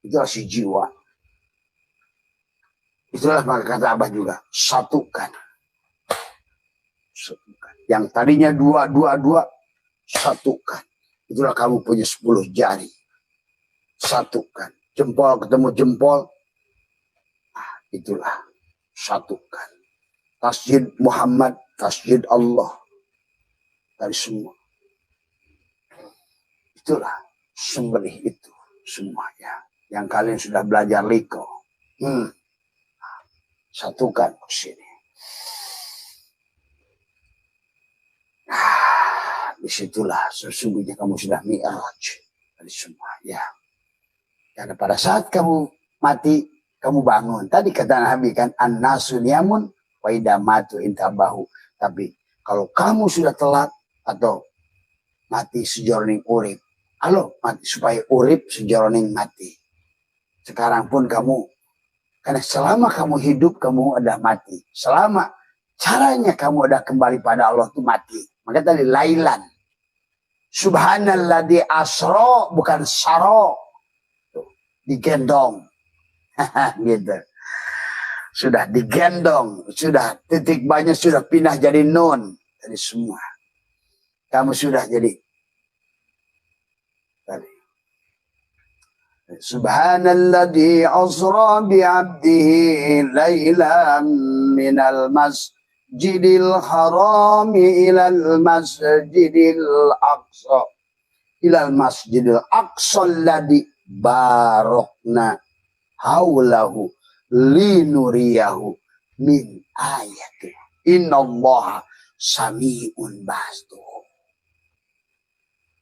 Itulah si jiwa. Itulah maka kata Abah juga, satukan Satukan. Yang tadinya dua, satukan. Itulah kamu punya 10 jari. Satukan. Jempol ketemu jempol. Nah, itulah. Satukan. Tasjid Muhammad, tasjid Allah. Dari semua. Itulah sembelih itu semuanya. Yang kalian sudah belajar liko. Satukan ke sini. Disitulah sesungguhnya kamu sudah mi'raj dari semua. Ya. Karena pada saat kamu mati, kamu bangun. Tadi kata Nabi kan, an-nasu niyamun wa idza matu intabahu. Tapi kalau kamu sudah telat atau mati sejroning urip, halo mati supaya urip sejroning mati. Sekarang pun kamu, karena selama kamu hidup kamu ada mati. Selama caranya kamu ada kembali pada Allah itu mati. Maka tadi lailan. Subhanalladzi asro bukan saro. Digendong. Gitu. Sudah digendong, sudah titik banyak sudah pindah jadi nun dari semua. Kamu sudah jadi tadi. Subhanalladzi asra bi 'abdihi lailan minal masjidil harami ilal masjidil aqsa. Ilal masjidil aqsa alladzi barakna haulahu linuriyahu min ayati. Innallaha sami'un basir.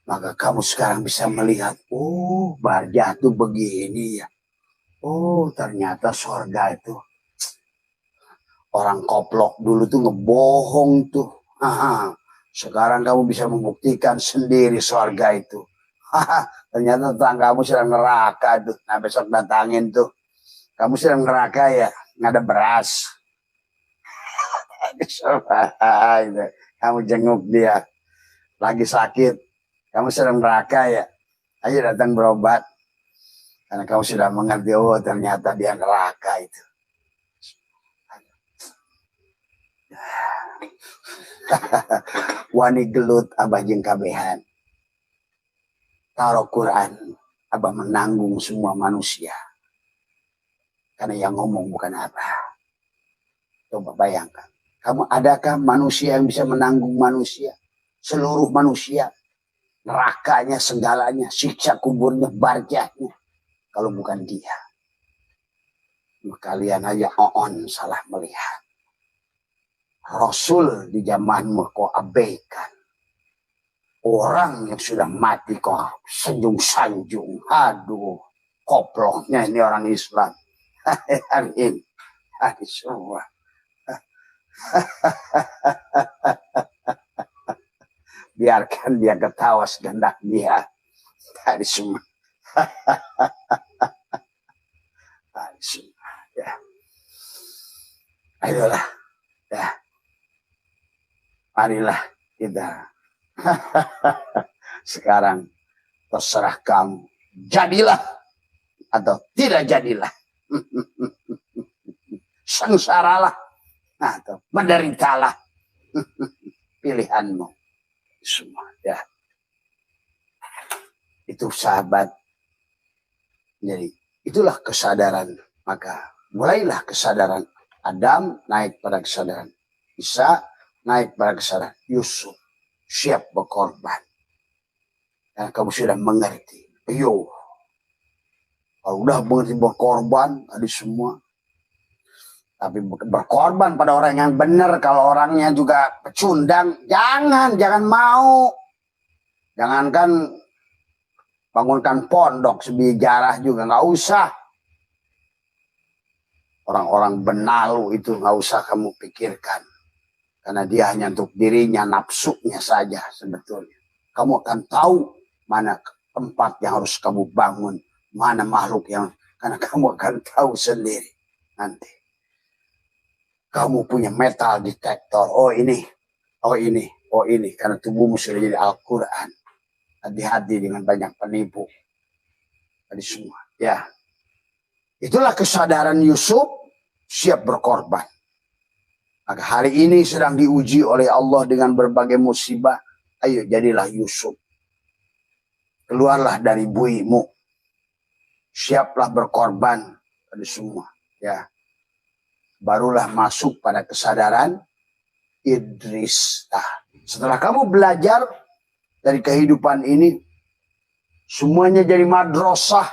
Maka kamu sekarang bisa melihat, oh Barjah tuh begini ya. Oh ternyata surga itu. Orang koplok dulu tuh ngebohong tuh. Sekarang kamu bisa membuktikan sendiri surga itu. Ternyata tetanggamu sedang neraka tuh. Nah besok datangin tuh. Kamu sedang neraka ya, nggak ada beras. Kamu jenguk dia. Lagi sakit. Kamu sedang neraka ya. Ayo datang berobat. Karena kamu sudah mengerti, oh ternyata dia neraka itu. Wani gelut abah jeung kabehan. Taruh Quran, abah menanggung semua manusia. Karena yang ngomong bukan abah. Coba bayangkan. Kamu adakah manusia yang bisa menanggung manusia? Seluruh manusia. Nerakanya, segalanya, siksa kuburnya, barjahnya. Kalau bukan dia. Kalian aja on salah melihat. Rasul di zamanmu kau abaikan. Orang yang sudah mati kau sanjung-sanjung. Aduh, koploknya ini orang Islam. Hari ini, hari semua. Biarkan dia ketawa segendak dia. Dari semua. Dari semua. Ya. Ayolah. Ya. Marilah kita. Sekarang terserah kamu. Jadilah. Atau tidak jadilah. Sengsaralah. Atau menderitalah. Pilihanmu. Semua ya. Itu sahabat. Jadi itulah kesadaran. Maka mulailah kesadaran. Adam naik pada kesadaran. Isa naik pada kesadaran. Yusuf siap berkorban. Dan kamu sudah mengerti. Ayo. Kalau udah mengerti berkorban tadi semua. Tapi berkorban pada orang yang benar. Kalau orangnya juga pecundang. Jangan mau. Jangankan bangunkan pondok sebijarah juga. Nggak usah. Orang-orang benalu itu nggak usah kamu pikirkan. Karena dia hanya untuk dirinya, nafsunya saja sebetulnya. Kamu akan tahu mana tempat yang harus kamu bangun. Mana makhluk yang... Karena kamu akan tahu sendiri nanti. Kamu punya metal detektor. Oh ini. Oh ini. Oh ini. Karena tubuhmu sudah jadi Al-Quran. Hati-hati dengan banyak penipu. Tadi semua. Ya. Itulah kesadaran Yusuf siap berkorban. Maka hari ini sedang diuji oleh Allah dengan berbagai musibah. Ayo jadilah Yusuf. Keluarlah dari buimu. Siaplah berkorban pada semua. Ya. Barulah masuk pada kesadaran Idris. Nah, setelah kamu belajar dari kehidupan ini, semuanya jadi madrasah.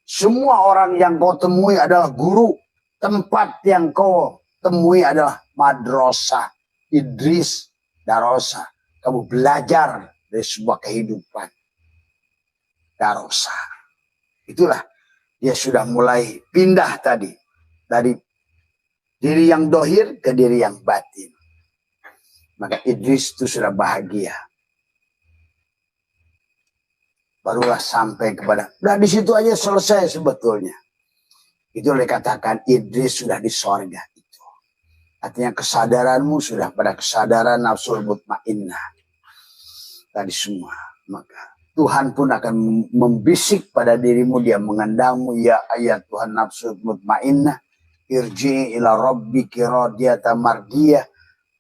Semua orang yang kau temui adalah guru. Tempat yang kau temui adalah madrasah. Idris Darosa. Kamu belajar dari sebuah kehidupan. Darosa. Itulah dia sudah mulai pindah tadi. Dari diri yang dohir ke diri yang batin. Maka Idris itu sudah bahagia. Barulah sampai kepada, nah di situ aja selesai sebetulnya. Itu oleh katakan Idris sudah di sorga itu. Artinya kesadaranmu sudah pada kesadaran nafsul mutmainnah. Tadi semua. Maka Tuhan pun akan membisik pada dirimu, dia mengandangmu, ya ayat Tuhan nafsul mutmainnah, irji ila rabbiki radiyatan mardiyah,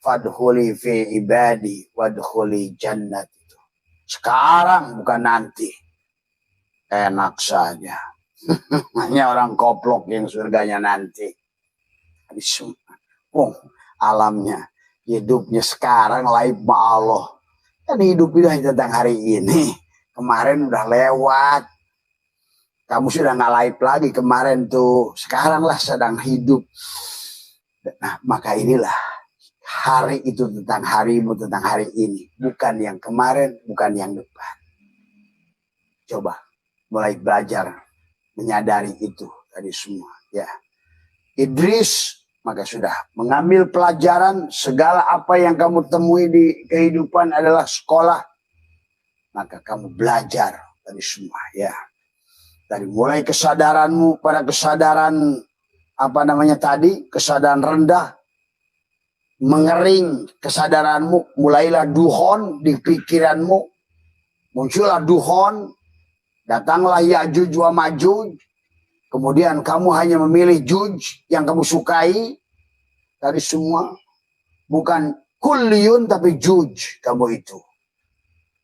fadkhuli fi ibadi wadkhuli jannat. Sekarang bukan nanti. Enak saja. Hanya orang koplok yang surganya nanti. Oh, alamnya. Hidupnya sekarang laib ma Allah. Kan hidup itu hanya tentang hari ini. Kemarin udah lewat. Kamu sudah nggak laib lagi kemarin tuh. Sekarang lah sedang hidup. Nah, maka inilah. Hari itu tentang harimu, tentang hari ini. Bukan yang kemarin, bukan yang depan. Coba mulai belajar menyadari itu tadi semua. Ya, Idris maka sudah mengambil pelajaran, segala apa yang kamu temui di kehidupan adalah sekolah. Maka kamu belajar tadi semua. Ya, dari mulai kesadaranmu pada kesadaran apa namanya tadi, kesadaran rendah. Mengering kesadaranmu, mulailah duhon di pikiranmu, muncullah duhon, datanglah Ya'juj wa Ma'juj, kemudian kamu hanya memilih Juj yang kamu sukai, dari semua, bukan kulliyun tapi Juj kamu itu,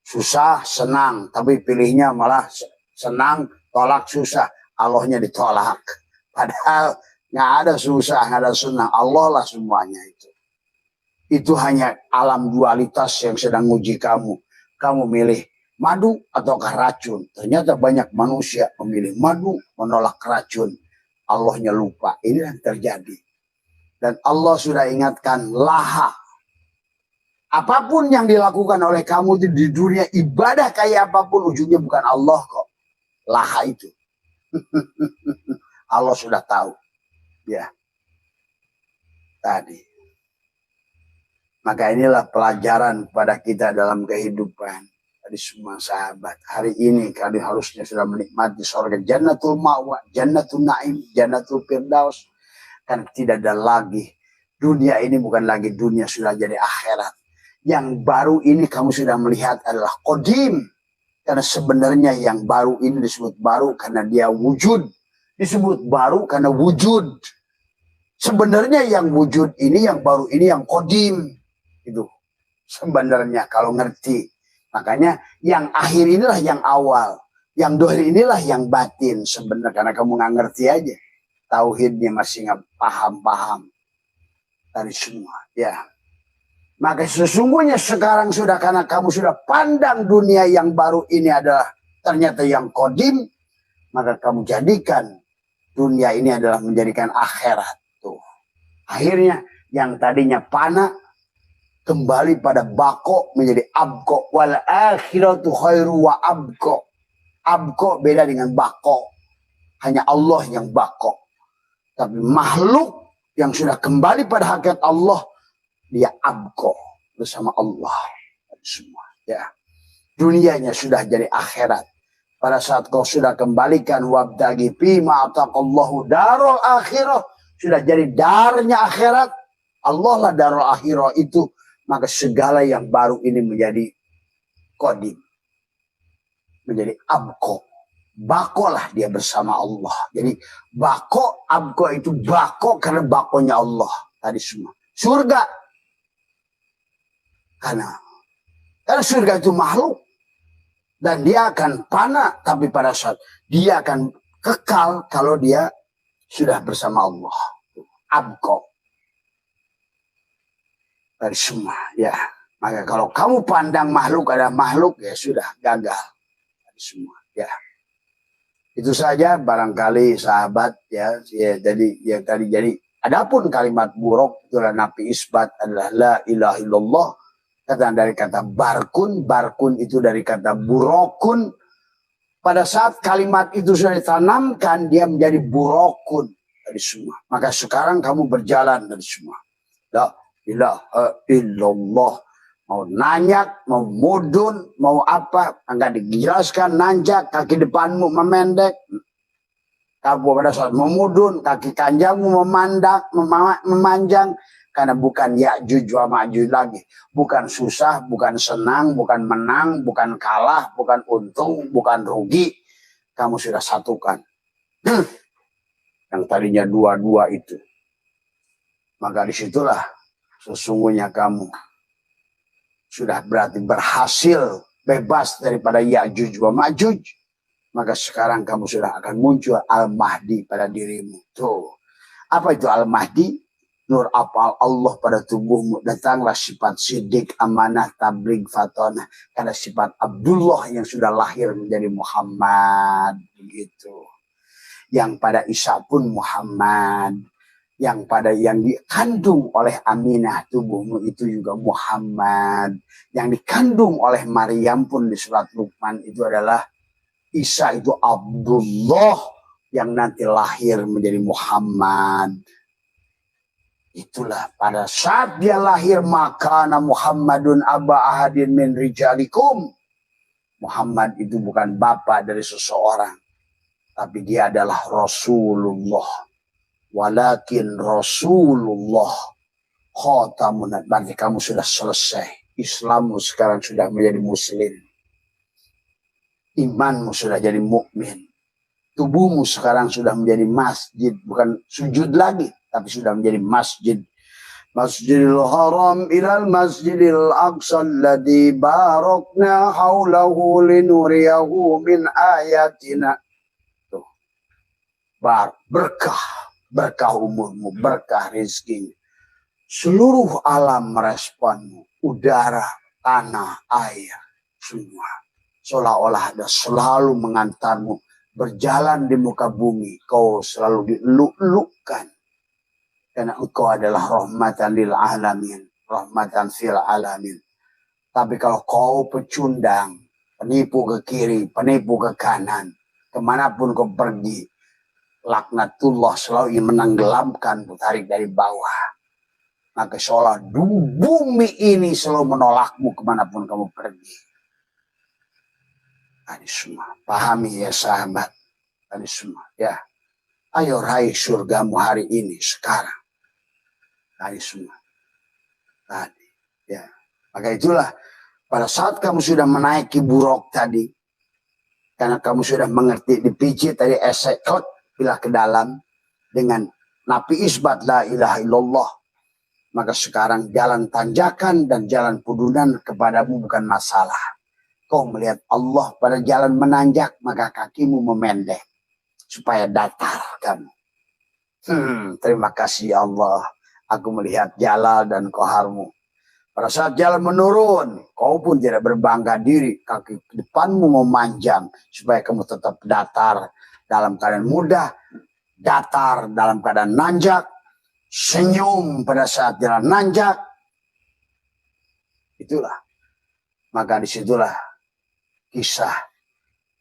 susah, senang, tapi pilihnya malah senang, tolak susah, Allahnya ditolak, padahal nggak ada susah, nggak ada senang, Allah lah semuanya itu. Itu hanya alam dualitas yang sedang uji kamu. Kamu milih madu ataukah racun. Ternyata banyak manusia memilih madu, menolak racun. Allahnya lupa. Ini yang terjadi. Dan Allah sudah ingatkan laha. Apapun yang dilakukan oleh kamu di dunia, ibadah kayak apapun, ujungnya bukan Allah kok. Laha itu. Allah sudah tahu. Ya. Tadi. Maka inilah pelajaran pada kita dalam kehidupan. Tadi semua sahabat. Hari ini kalian harusnya sudah menikmati surga. Jannatul ma'wa, jannatul na'im, jannatul firdaus. Karena tidak ada lagi. Dunia ini bukan lagi dunia, sudah jadi akhirat. Yang baru ini kamu sudah melihat adalah qadim. Karena sebenarnya yang baru ini disebut baru karena dia wujud. Disebut baru karena wujud. Sebenarnya yang wujud ini, yang baru ini, yang qadim. Itu sebenarnya kalau ngerti. Makanya yang akhir inilah yang awal, yang dohir inilah yang batin sebenarnya, karena kamu nggak ngerti aja, tauhidnya masih nggak paham dari semua. Ya, maka sesungguhnya sekarang sudah, karena kamu sudah pandang dunia yang baru ini adalah ternyata yang kodim, maka kamu jadikan dunia ini adalah menjadikan akhirat. Tuh, akhirnya yang tadinya panah kembali pada bako menjadi abko. Wal akhiratu khairu wa abko. Abko beda dengan bako. Hanya Allah yang bako. Tapi makhluk yang sudah kembali pada hakikat Allah, dia abko bersama Allah. Semua. Ya. Dunianya sudah jadi akhirat. Pada saat kau sudah kembalikan wabtagi fima ataqallahu darul akhirah, sudah jadi darnya akhirat. Allah lah darul akhirah itu. Maka segala yang baru ini menjadi kodim. Menjadi abko. Bako lah dia bersama Allah. Jadi bako, abko itu bako karena bakonya Allah. Tadi semua. surga. Karena surga itu makhluk. Dan dia akan fana, tapi pada saat dia akan kekal kalau dia sudah bersama Allah. Abqa. Dari semua, ya. Maka kalau kamu pandang makhluk adalah makhluk, ya sudah gagal. Dari semua, ya. Itu saja barangkali sahabat, ya. Jadi adapun kalimat buruk itulah nafi isbat adalah la ilaha illallah. Kata dari kata barkun, barkun itu dari kata burokun. Pada saat kalimat itu sudah ditanamkan, dia menjadi burokun dari semua. Maka sekarang kamu berjalan dari semua. La ilaha illallah. Mau nanyak, mau mudun, mau apa, enggak dijelaskan. Nanjak, kaki depanmu memendek. Kamu pada saat memudun, kaki kanjangmu memanjang. Karena bukan Ya'juj wa Ma'juj lagi. Bukan susah, bukan senang, bukan menang, bukan kalah, bukan untung, bukan rugi. Kamu sudah satukan. Yang tadinya dua-dua itu. Maka disitulah sesungguhnya kamu sudah berarti berhasil bebas daripada Ya'juj wa Ma'juj. Maka sekarang kamu sudah akan muncul Al-Mahdi pada dirimu. Tuh. Apa itu Al-Mahdi? Nur apal Allah pada tubuhmu. Datanglah sifat sidik, amanah, tabligh, fatonah. Karena sifat Abdullah yang sudah lahir menjadi Muhammad. Begitu. Yang pada Isa pun Muhammad. Yang dikandung oleh Aminah tubuhmu itu juga Muhammad. Yang dikandung oleh Maryam pun di surat Luqman itu adalah Isa itu Abdullah yang nanti lahir menjadi Muhammad. Itulah pada saat dia lahir maka Muhammadun aba ahadin min rijalikum. Muhammad itu bukan bapak dari seseorang, tapi dia adalah Rasulullah. Walakin Rasulullah khatamun. Berarti kamu sudah selesai. Islammu sekarang sudah menjadi muslim. Imanmu sudah jadi mukmin. Tubuhmu sekarang sudah menjadi masjid, bukan sujud lagi, tapi sudah menjadi masjid. Masjidil Haram ilal Masjidil Aqsa alladzi barakna haulahu linuriyahu min ayatina. Tuh. Berkah umurmu, berkah rezekinya. Seluruh alam meresponmu, udara, tanah, air, semua. Seolah-olah ada selalu mengantarmu berjalan di muka bumi. Kau selalu diluk-lukkan. Karena engkau adalah rahmatan lil alamin. Rahmatan fil alamin. Tapi kalau kau pecundang, penipu ke kiri, penipu ke kanan, kemanapun kau pergi, laknatullah selalu menenggelamkan, tarik dari bawah. Maka seolah bumi ini selalu menolakmu kemanapun kamu pergi. Tadi semua. Pahami ya sahabat. Tadi semua. Ya. Ayo raih surgamu hari ini, sekarang. Tadi semua. Tadi. Ya. Maka itulah. Pada saat kamu sudah menaiki buruk tadi. Karena kamu sudah mengerti dipijit tadi esekot. Pilah ke dalam. Dengan nafi isbat la ilaha illallah. Maka sekarang jalan tanjakan dan jalan pudunan kepadamu bukan masalah. Kau melihat Allah pada jalan menanjak, maka kakimu memendek. Supaya datar kamu. Terima kasih ya Allah. Aku melihat jalal dan koharmu. Pada saat jalan menurun, kau pun tidak berbangga diri. Kaki depanmu memanjang. Supaya kamu tetap datar dalam keadaan mudah. Datar dalam keadaan nanjak. Senyum pada saat jalan nanjak. Itulah. Maka disitulah kisah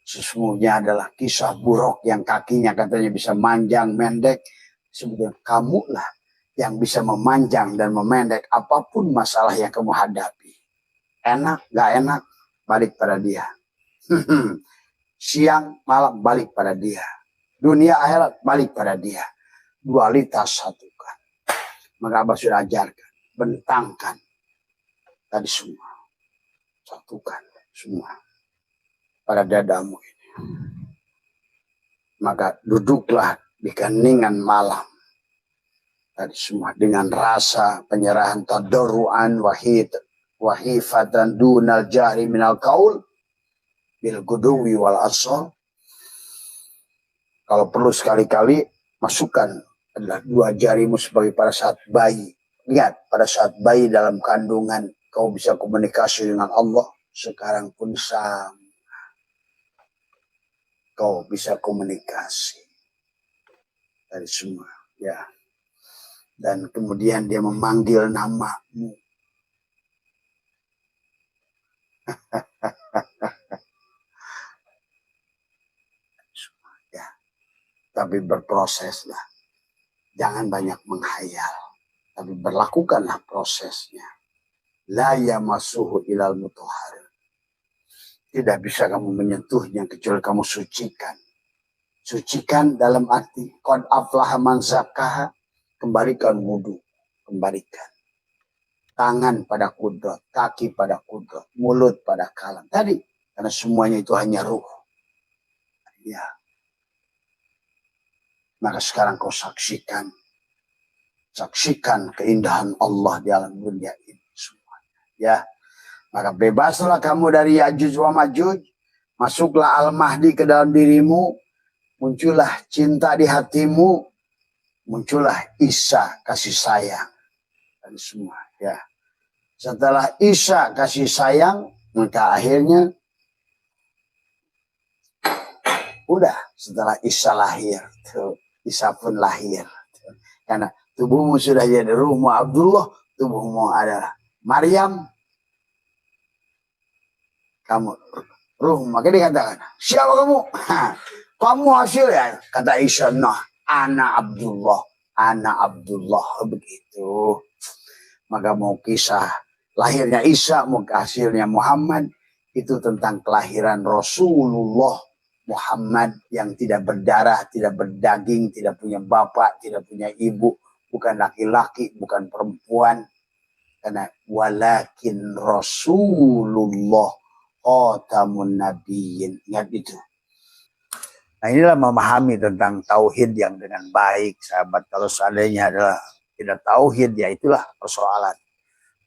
sesungguhnya adalah kisah buruk yang kakinya katanya bisa manjang, mendek. Sebetulnya kamulah yang bisa memanjang dan memendek apapun masalah yang kamu hadapi. Enak, gak enak, balik pada dia. Siang, malam, balik pada dia. Dunia akhirat, balik pada dia. Dualitas satukan. Maka Abah sudah ajarkan. Bentangkan. Tadi semua. Satukan semua. Pada dadamu ini. Maka duduklah di keningan malam. Tadi semua dengan rasa penyerahan tadarruan wahifatan dunal jahri minal qaul bil guduwi wal asal. Kalau perlu sekali-kali masukkan adalah dua jarimu sebagai pada saat bayi. Lihat, pada saat bayi dalam kandungan kau bisa komunikasi dengan Allah. Sekarang pun sama. Kau bisa komunikasi. Dari semua. Ya. Dan kemudian dia memanggil namamu. Ya. Tapi berproseslah. Jangan banyak menghayal. Tapi berlakukanlah prosesnya. La yamassuhu ilal mutahhar. Tidak bisa kamu menyentuhnya kecuali kamu sucikan. Sucikan dalam arti qad aflaha man zakkaha. Kembalikan wudu, kembalikan. Tangan pada kudrat, kaki pada kudrat, mulut pada kalam. Tadi, karena semuanya itu hanya ruh. Ya. Maka sekarang kau saksikan. Saksikan keindahan Allah di alam dunia ini semuanya. Ya. Maka bebaslah kamu dari Ya'juj wa Ma'juj. Masuklah Al-Mahdi ke dalam dirimu. Muncullah cinta di hatimu. Muncullah Isa kasih sayang dan semua ya. Setelah Isa kasih sayang, maka akhirnya udah setelah Isa lahir, tuh, Isa pun lahir. Tuh. Karena tubuhmu sudah jadi ruhmu Abdullah, tubuhmu adalah Maryam. Kamu ruh, maka dikatakan, siapa kamu? Kamu hasil ya, kata Isa, nah. Anak Abdullah begitu. Maka mau kisah lahirnya Isa, mau hasilnya Muhammad, itu tentang kelahiran Rasulullah Muhammad yang tidak berdarah, tidak berdaging, tidak punya bapak, tidak punya ibu, bukan laki-laki, bukan perempuan. Karena walakin Rasulullah khatamun nabiyyin. Ingat itu. Nah inilah memahami tentang tauhid yang dengan baik, sahabat. Kalau seandainya adalah tidak tauhid, ya itulah persoalan.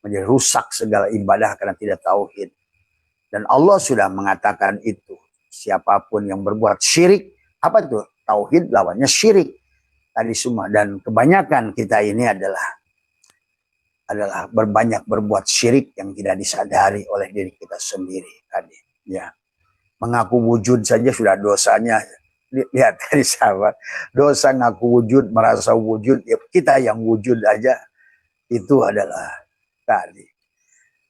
Menjadi rusak segala ibadah karena tidak tauhid. Dan Allah sudah mengatakan itu. Siapapun yang berbuat syirik, apa itu? Tauhid lawannya syirik. Tadi semua. Dan kebanyakan kita ini adalah berbanyak berbuat syirik yang tidak disadari oleh diri kita sendiri. Tadi, ya. Mengaku wujud saja sudah dosanya. Lihat dari sahabat, dosa ngaku wujud, merasa wujud, ya kita yang wujud aja itu adalah tadi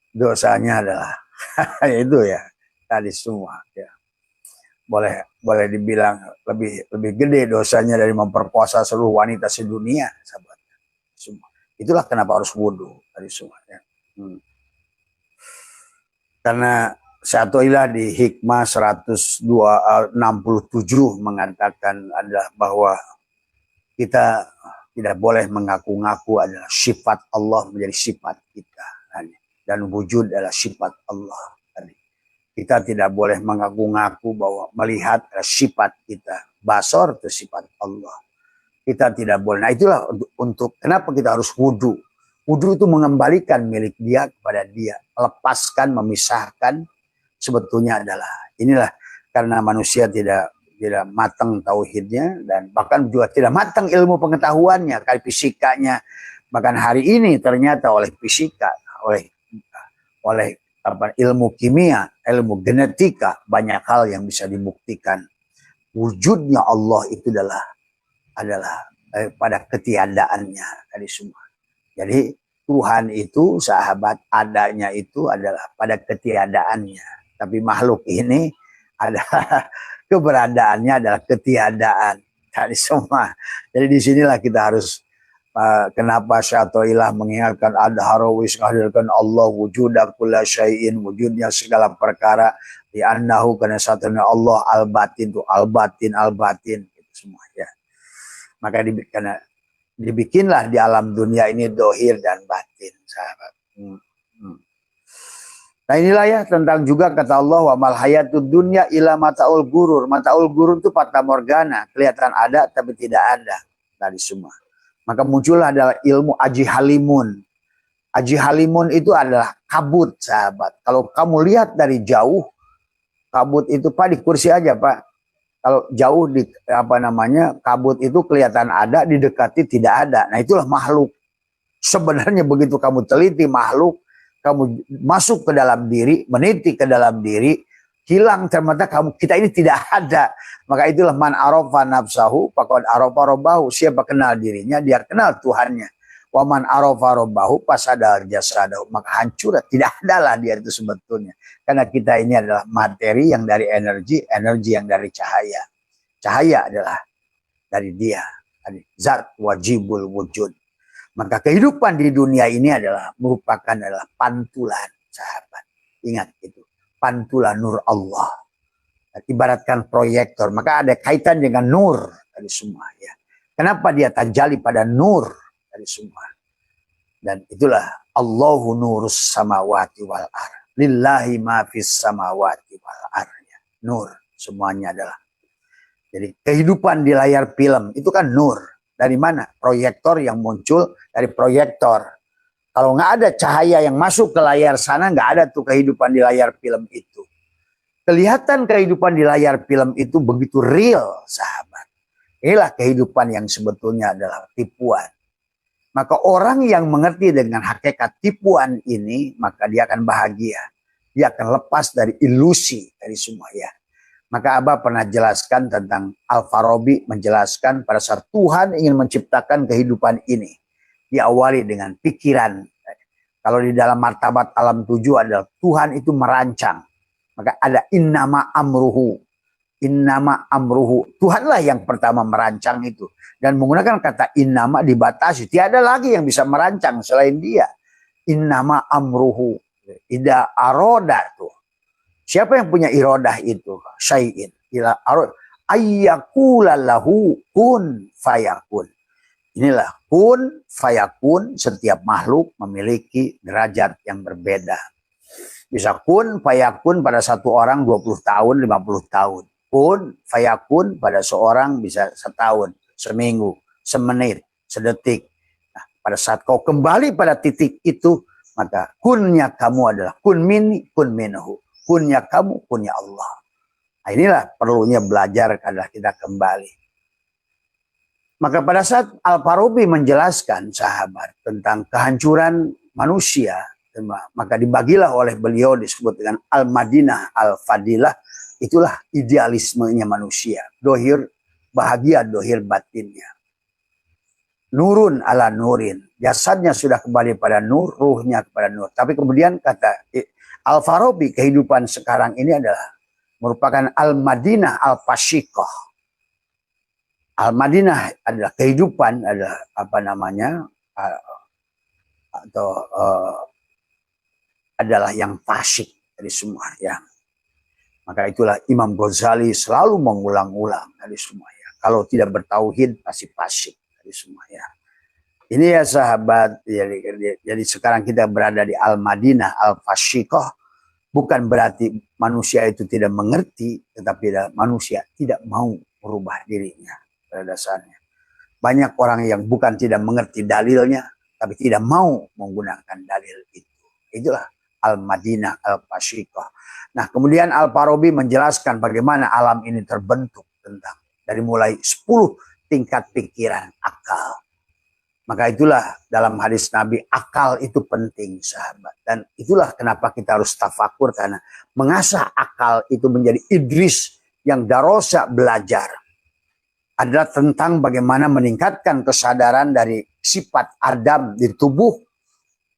dosanya adalah itu ya tadi semua ya. Boleh dibilang lebih gede dosanya dari memperkosa seluruh wanita sedunia, sahabat. Semua. Itulah kenapa harus wudhu tadi semua ya. Karena Syatoilah di hikmah 167 mengatakan adalah bahwa kita tidak boleh mengaku-ngaku adalah sifat Allah menjadi sifat kita. Dan wujud adalah sifat Allah. Kita tidak boleh mengaku-ngaku bahwa melihat adalah sifat kita. Basor itu sifat Allah. Kita tidak boleh. Nah itulah untuk kenapa kita harus wudhu. Wudhu itu mengembalikan milik dia kepada dia. Melepaskan, memisahkan. Sebetulnya adalah inilah karena manusia tidak matang tauhidnya dan bahkan juga tidak matang ilmu pengetahuannya kayak fisikanya. Bahkan hari ini ternyata oleh fisika, oleh ilmu kimia, ilmu genetika banyak hal yang bisa dibuktikan wujudnya Allah itu adalah pada ketiadaannya tadi semua. Jadi Tuhan itu sahabat adanya itu adalah pada ketiadaannya. Tapi makhluk ini adalah keberadaannya adalah ketiadaan dari semua. Jadi disinilah kita harus kenapa Syatoilah mengingatkan adharawis menghadirkan Allah wujuda kulla syai'in, wujudnya segala perkara di annahu karena satunya Allah al-batin itu al-batin itu semua ya. Maka karena dibikinlah di alam dunia ini dohir dan batin sahabat. Nah inilah ya tentang juga kata Allah wa mal hayatud dunya ila mataul gurur. Mataul gurur itu fata morgana, kelihatan ada tapi tidak ada. Tadi semua. Maka muncullah adalah ilmu Aji Halimun. Aji Halimun itu adalah kabut, sahabat. Kalau kamu lihat dari jauh, kabut itu Pak di kursi aja Pak. Kalau jauh di kabut itu kelihatan ada, didekati tidak ada. Nah itulah makhluk. Sebenarnya begitu kamu teliti makhluk, kamu masuk ke dalam diri, meniti ke dalam diri, hilang ternyata kita ini tidak ada. Maka itulah man arafa nafsahu faqad arafa rabbahu. Siapa kenal dirinya, dia kenal Tuhannya. Wa man arafa rabbahu fasada jasadahu. Maka hancur, tidak adalah dia itu sebetulnya. Karena kita ini adalah materi yang dari energi, energi yang dari cahaya. Cahaya adalah dari dia, dari zat wajibul wujud. Maka kehidupan di dunia ini merupakan pantulan, sahabat. Ingat itu, pantulan nur Allah. Ibaratkan proyektor, maka ada kaitan dengan nur dari semua. Ya. Kenapa dia tajali pada nur dari semua? Dan itulah Allahu nurus samawati wal ar. Lillahi ma fis samawati wal ar. Ya. Nur semuanya adalah. Jadi kehidupan di layar film itu kan nur. Dari mana? Proyektor yang muncul dari proyektor. Kalau nggak ada cahaya yang masuk ke layar sana, nggak ada tuh kehidupan di layar film itu. Kelihatan kehidupan di layar film itu begitu real, sahabat. Inilah kehidupan yang sebetulnya adalah tipuan. Maka orang yang mengerti dengan hakikat tipuan ini, maka dia akan bahagia. Dia akan lepas dari ilusi, dari semua ya. Maka Abah pernah jelaskan tentang Al-Farabi menjelaskan pada saat Tuhan ingin menciptakan kehidupan ini. Diawali dengan pikiran. Kalau di dalam martabat alam 7 adalah Tuhan itu merancang. Maka ada innama amruhu. Innama amruhu. Tuhanlah yang pertama merancang itu. Dan menggunakan kata innama dibatasi. Tiada lagi yang bisa merancang selain dia. Innama amruhu. Ida aroda tuh. Siapa yang punya irodah itu? Syai'in. Ila arod. Ayyakulallahu kun fayakun. Inilah kun fayakun. Setiap makhluk memiliki derajat yang berbeda. Bisa kun fayakun pada satu orang 20 tahun, 50 tahun. Kun fayakun pada seorang bisa setahun, seminggu, semenit, sedetik. Nah, pada saat kau kembali pada titik itu, maka kunnya kamu adalah kun mini, kun minhu. Kunnya kamu, kunnya Allah. Nah, inilah perlunya belajar adalah kita kembali. Maka pada saat Al-Farabi menjelaskan sahabat tentang kehancuran manusia, maka dibagilah oleh beliau disebut dengan Al-Madinah Al-Fadilah. Itulah idealismenya manusia. Dohir bahagia, dohir batinnya. Nurun ala nurin. Jasadnya sudah kembali pada nur, ruhnya kepada nur. Tapi kemudian kata Al-Farabi, kehidupan sekarang ini adalah merupakan Al-Madinah Al-Fashikoh. Al-Madinah adalah kehidupan, adalah adalah yang fasik dari semua ya. Maka itulah Imam Ghazali selalu mengulang-ulang dari semua ya. Kalau tidak bertauhid pasti fasik dari semua ya. Ini ya sahabat, jadi sekarang kita berada di Al-Madinah Al-Fashikoh. Bukan berarti manusia itu tidak mengerti, tetapi manusia tidak mau merubah dirinya pada dasarnya. Banyak orang yang bukan tidak mengerti dalilnya, tapi tidak mau menggunakan dalil itu. Itulah Al-Madinah Al-Fashikoh. Nah kemudian Al-Farabi menjelaskan bagaimana alam ini terbentuk tentang dari mulai 10 tingkat pikiran akal. Maka itulah dalam hadis Nabi, akal itu penting sahabat. Dan itulah kenapa kita harus tafakur, karena mengasah akal itu menjadi idris yang darosa belajar. Adalah tentang bagaimana meningkatkan kesadaran dari sifat Adam di tubuh.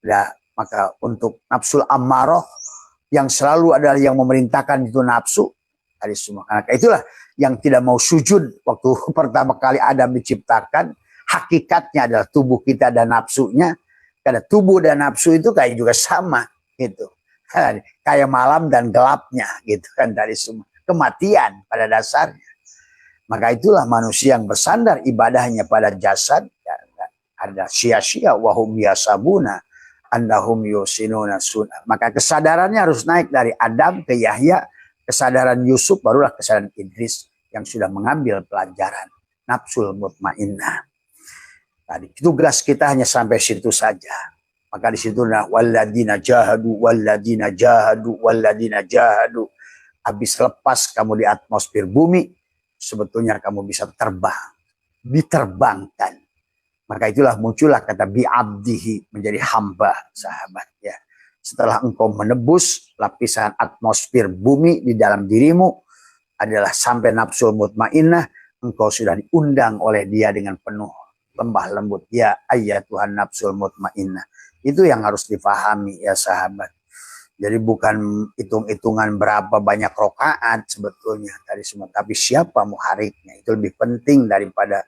Ya, maka untuk nafsul ammaroh yang selalu adalah yang memerintahkan itu nafsu. Dari semua. Karena itulah yang tidak mau sujud waktu pertama kali Adam diciptakan. Hakikatnya adalah tubuh kita dan nafsunya. Karena tubuh dan nafsu itu kayak juga sama gitu. Kayak malam dan gelapnya gitu kan dari semua. Kematian pada dasarnya. Maka itulah manusia yang bersandar ibadahnya pada jasad. Ada sia-sia wahum yasabuna andahum yusinuna sunnah. Maka kesadarannya harus naik dari Adam ke Yahya. Kesadaran Yusuf barulah kesadaran Idris yang sudah mengambil pelajaran nafsul mutmainnah. Tadi tugas kita hanya sampai situ saja. Maka di situ walladina jahadu walladina jahadu walladina jahadu. Habis lepas kamu di atmosfer bumi, sebetulnya kamu bisa terbang, diterbangkan. Maka itulah muncullah kata bi'abdihi, menjadi hamba, sahabat ya. Setelah engkau menebus lapisan atmosfer bumi di dalam dirimu adalah sampai nafsul mutmainnah, engkau sudah diundang oleh dia dengan penuh lembah lembut. Ya ayyatuhan nafsul mutmainnah. Itu yang harus difahami ya sahabat. Jadi bukan hitung-hitungan berapa banyak rokaat sebetulnya tadi semua, tapi siapa muhariknya itu lebih penting daripada.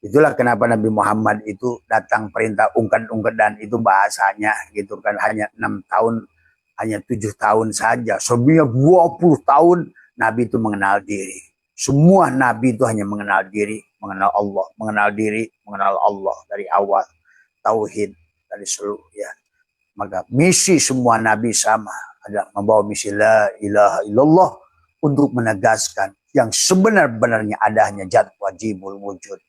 Itulah kenapa Nabi Muhammad itu datang perintah ungked-ungked, dan itu bahasanya gitu kan, hanya 6 tahun, hanya 7 tahun saja. Sebenarnya 20 tahun Nabi itu mengenal diri. Semua Nabi itu hanya mengenal diri, mengenal Allah, mengenal diri, mengenal Allah dari awal. Tauhid dari seluruh ya. Maka misi semua Nabi sama, ada membawa misi la ilaha illallah untuk menegaskan yang sebenar-benarnya ada hanya zat wajibul wujud.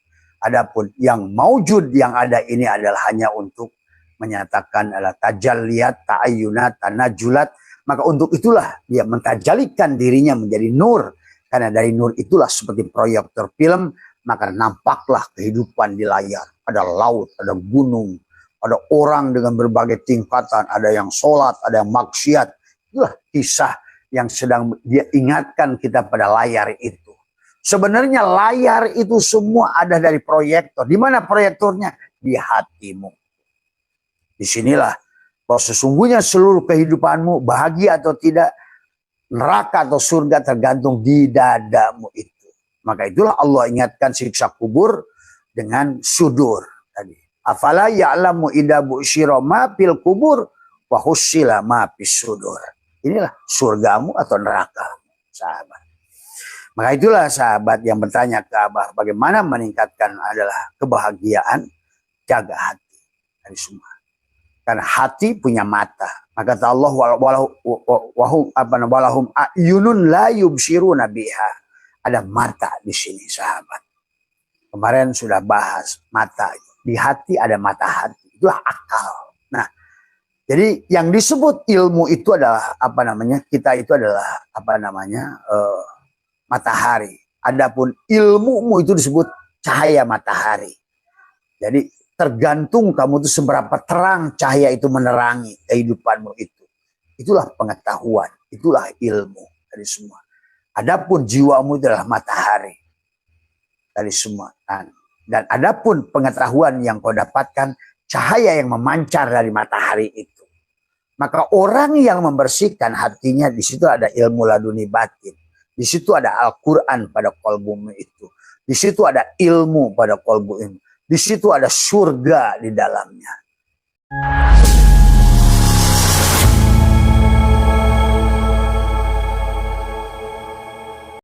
Adapun yang maujud yang ada ini adalah hanya untuk menyatakan adalah tajalliyat, ta'ayyunat, tanajulat. Maka untuk itulah dia mentajalikan dirinya menjadi nur. Karena dari nur itulah seperti proyektor film, maka nampaklah kehidupan di layar. Ada laut, ada gunung, ada orang dengan berbagai tingkatan, ada yang sholat, ada yang maksiat. Itulah kisah yang sedang dia ingatkan kita pada layar itu. Sebenarnya layar itu semua ada dari proyektor. Di mana proyektornya? Di hatimu. Disinilah bahwa sesungguhnya seluruh kehidupanmu, bahagia atau tidak, neraka atau surga tergantung di dadamu itu. Maka itulah Allah ingatkan siksa kubur dengan sudur tadi. Afala ya'lamu idza bu'syira ma fil kubur wa hussila ma fis sudur. Inilah surgamu atau nerakamu, sahabat. Maka itulah sahabat yang bertanya ke Abah, bagaimana meningkatkan adalah kebahagiaan, jaga hati dari semua. Karena hati punya mata. Maka kata Allah, walahum a'yunun la yubsiruna biha. Ada mata di sini sahabat. Kemarin sudah bahas mata. Di hati ada mata hati. Itulah akal. Nah, jadi yang disebut ilmu itu adalah apa namanya? Kita itu adalah apa namanya? Matahari. Adapun ilmumu itu disebut cahaya matahari. Jadi tergantung kamu itu seberapa terang cahaya itu menerangi kehidupanmu itu. Itulah pengetahuan, itulah ilmu dari semua. Adapun jiwamu itu adalah matahari dari semua. Dan adapun pengetahuan yang kau dapatkan cahaya yang memancar dari matahari itu. Maka orang yang membersihkan hatinya, di situ ada ilmu laduni batin. Di situ ada Al-Quran pada qalbumu itu. Di situ ada ilmu pada qalbumu. Di situ ada surga di dalamnya.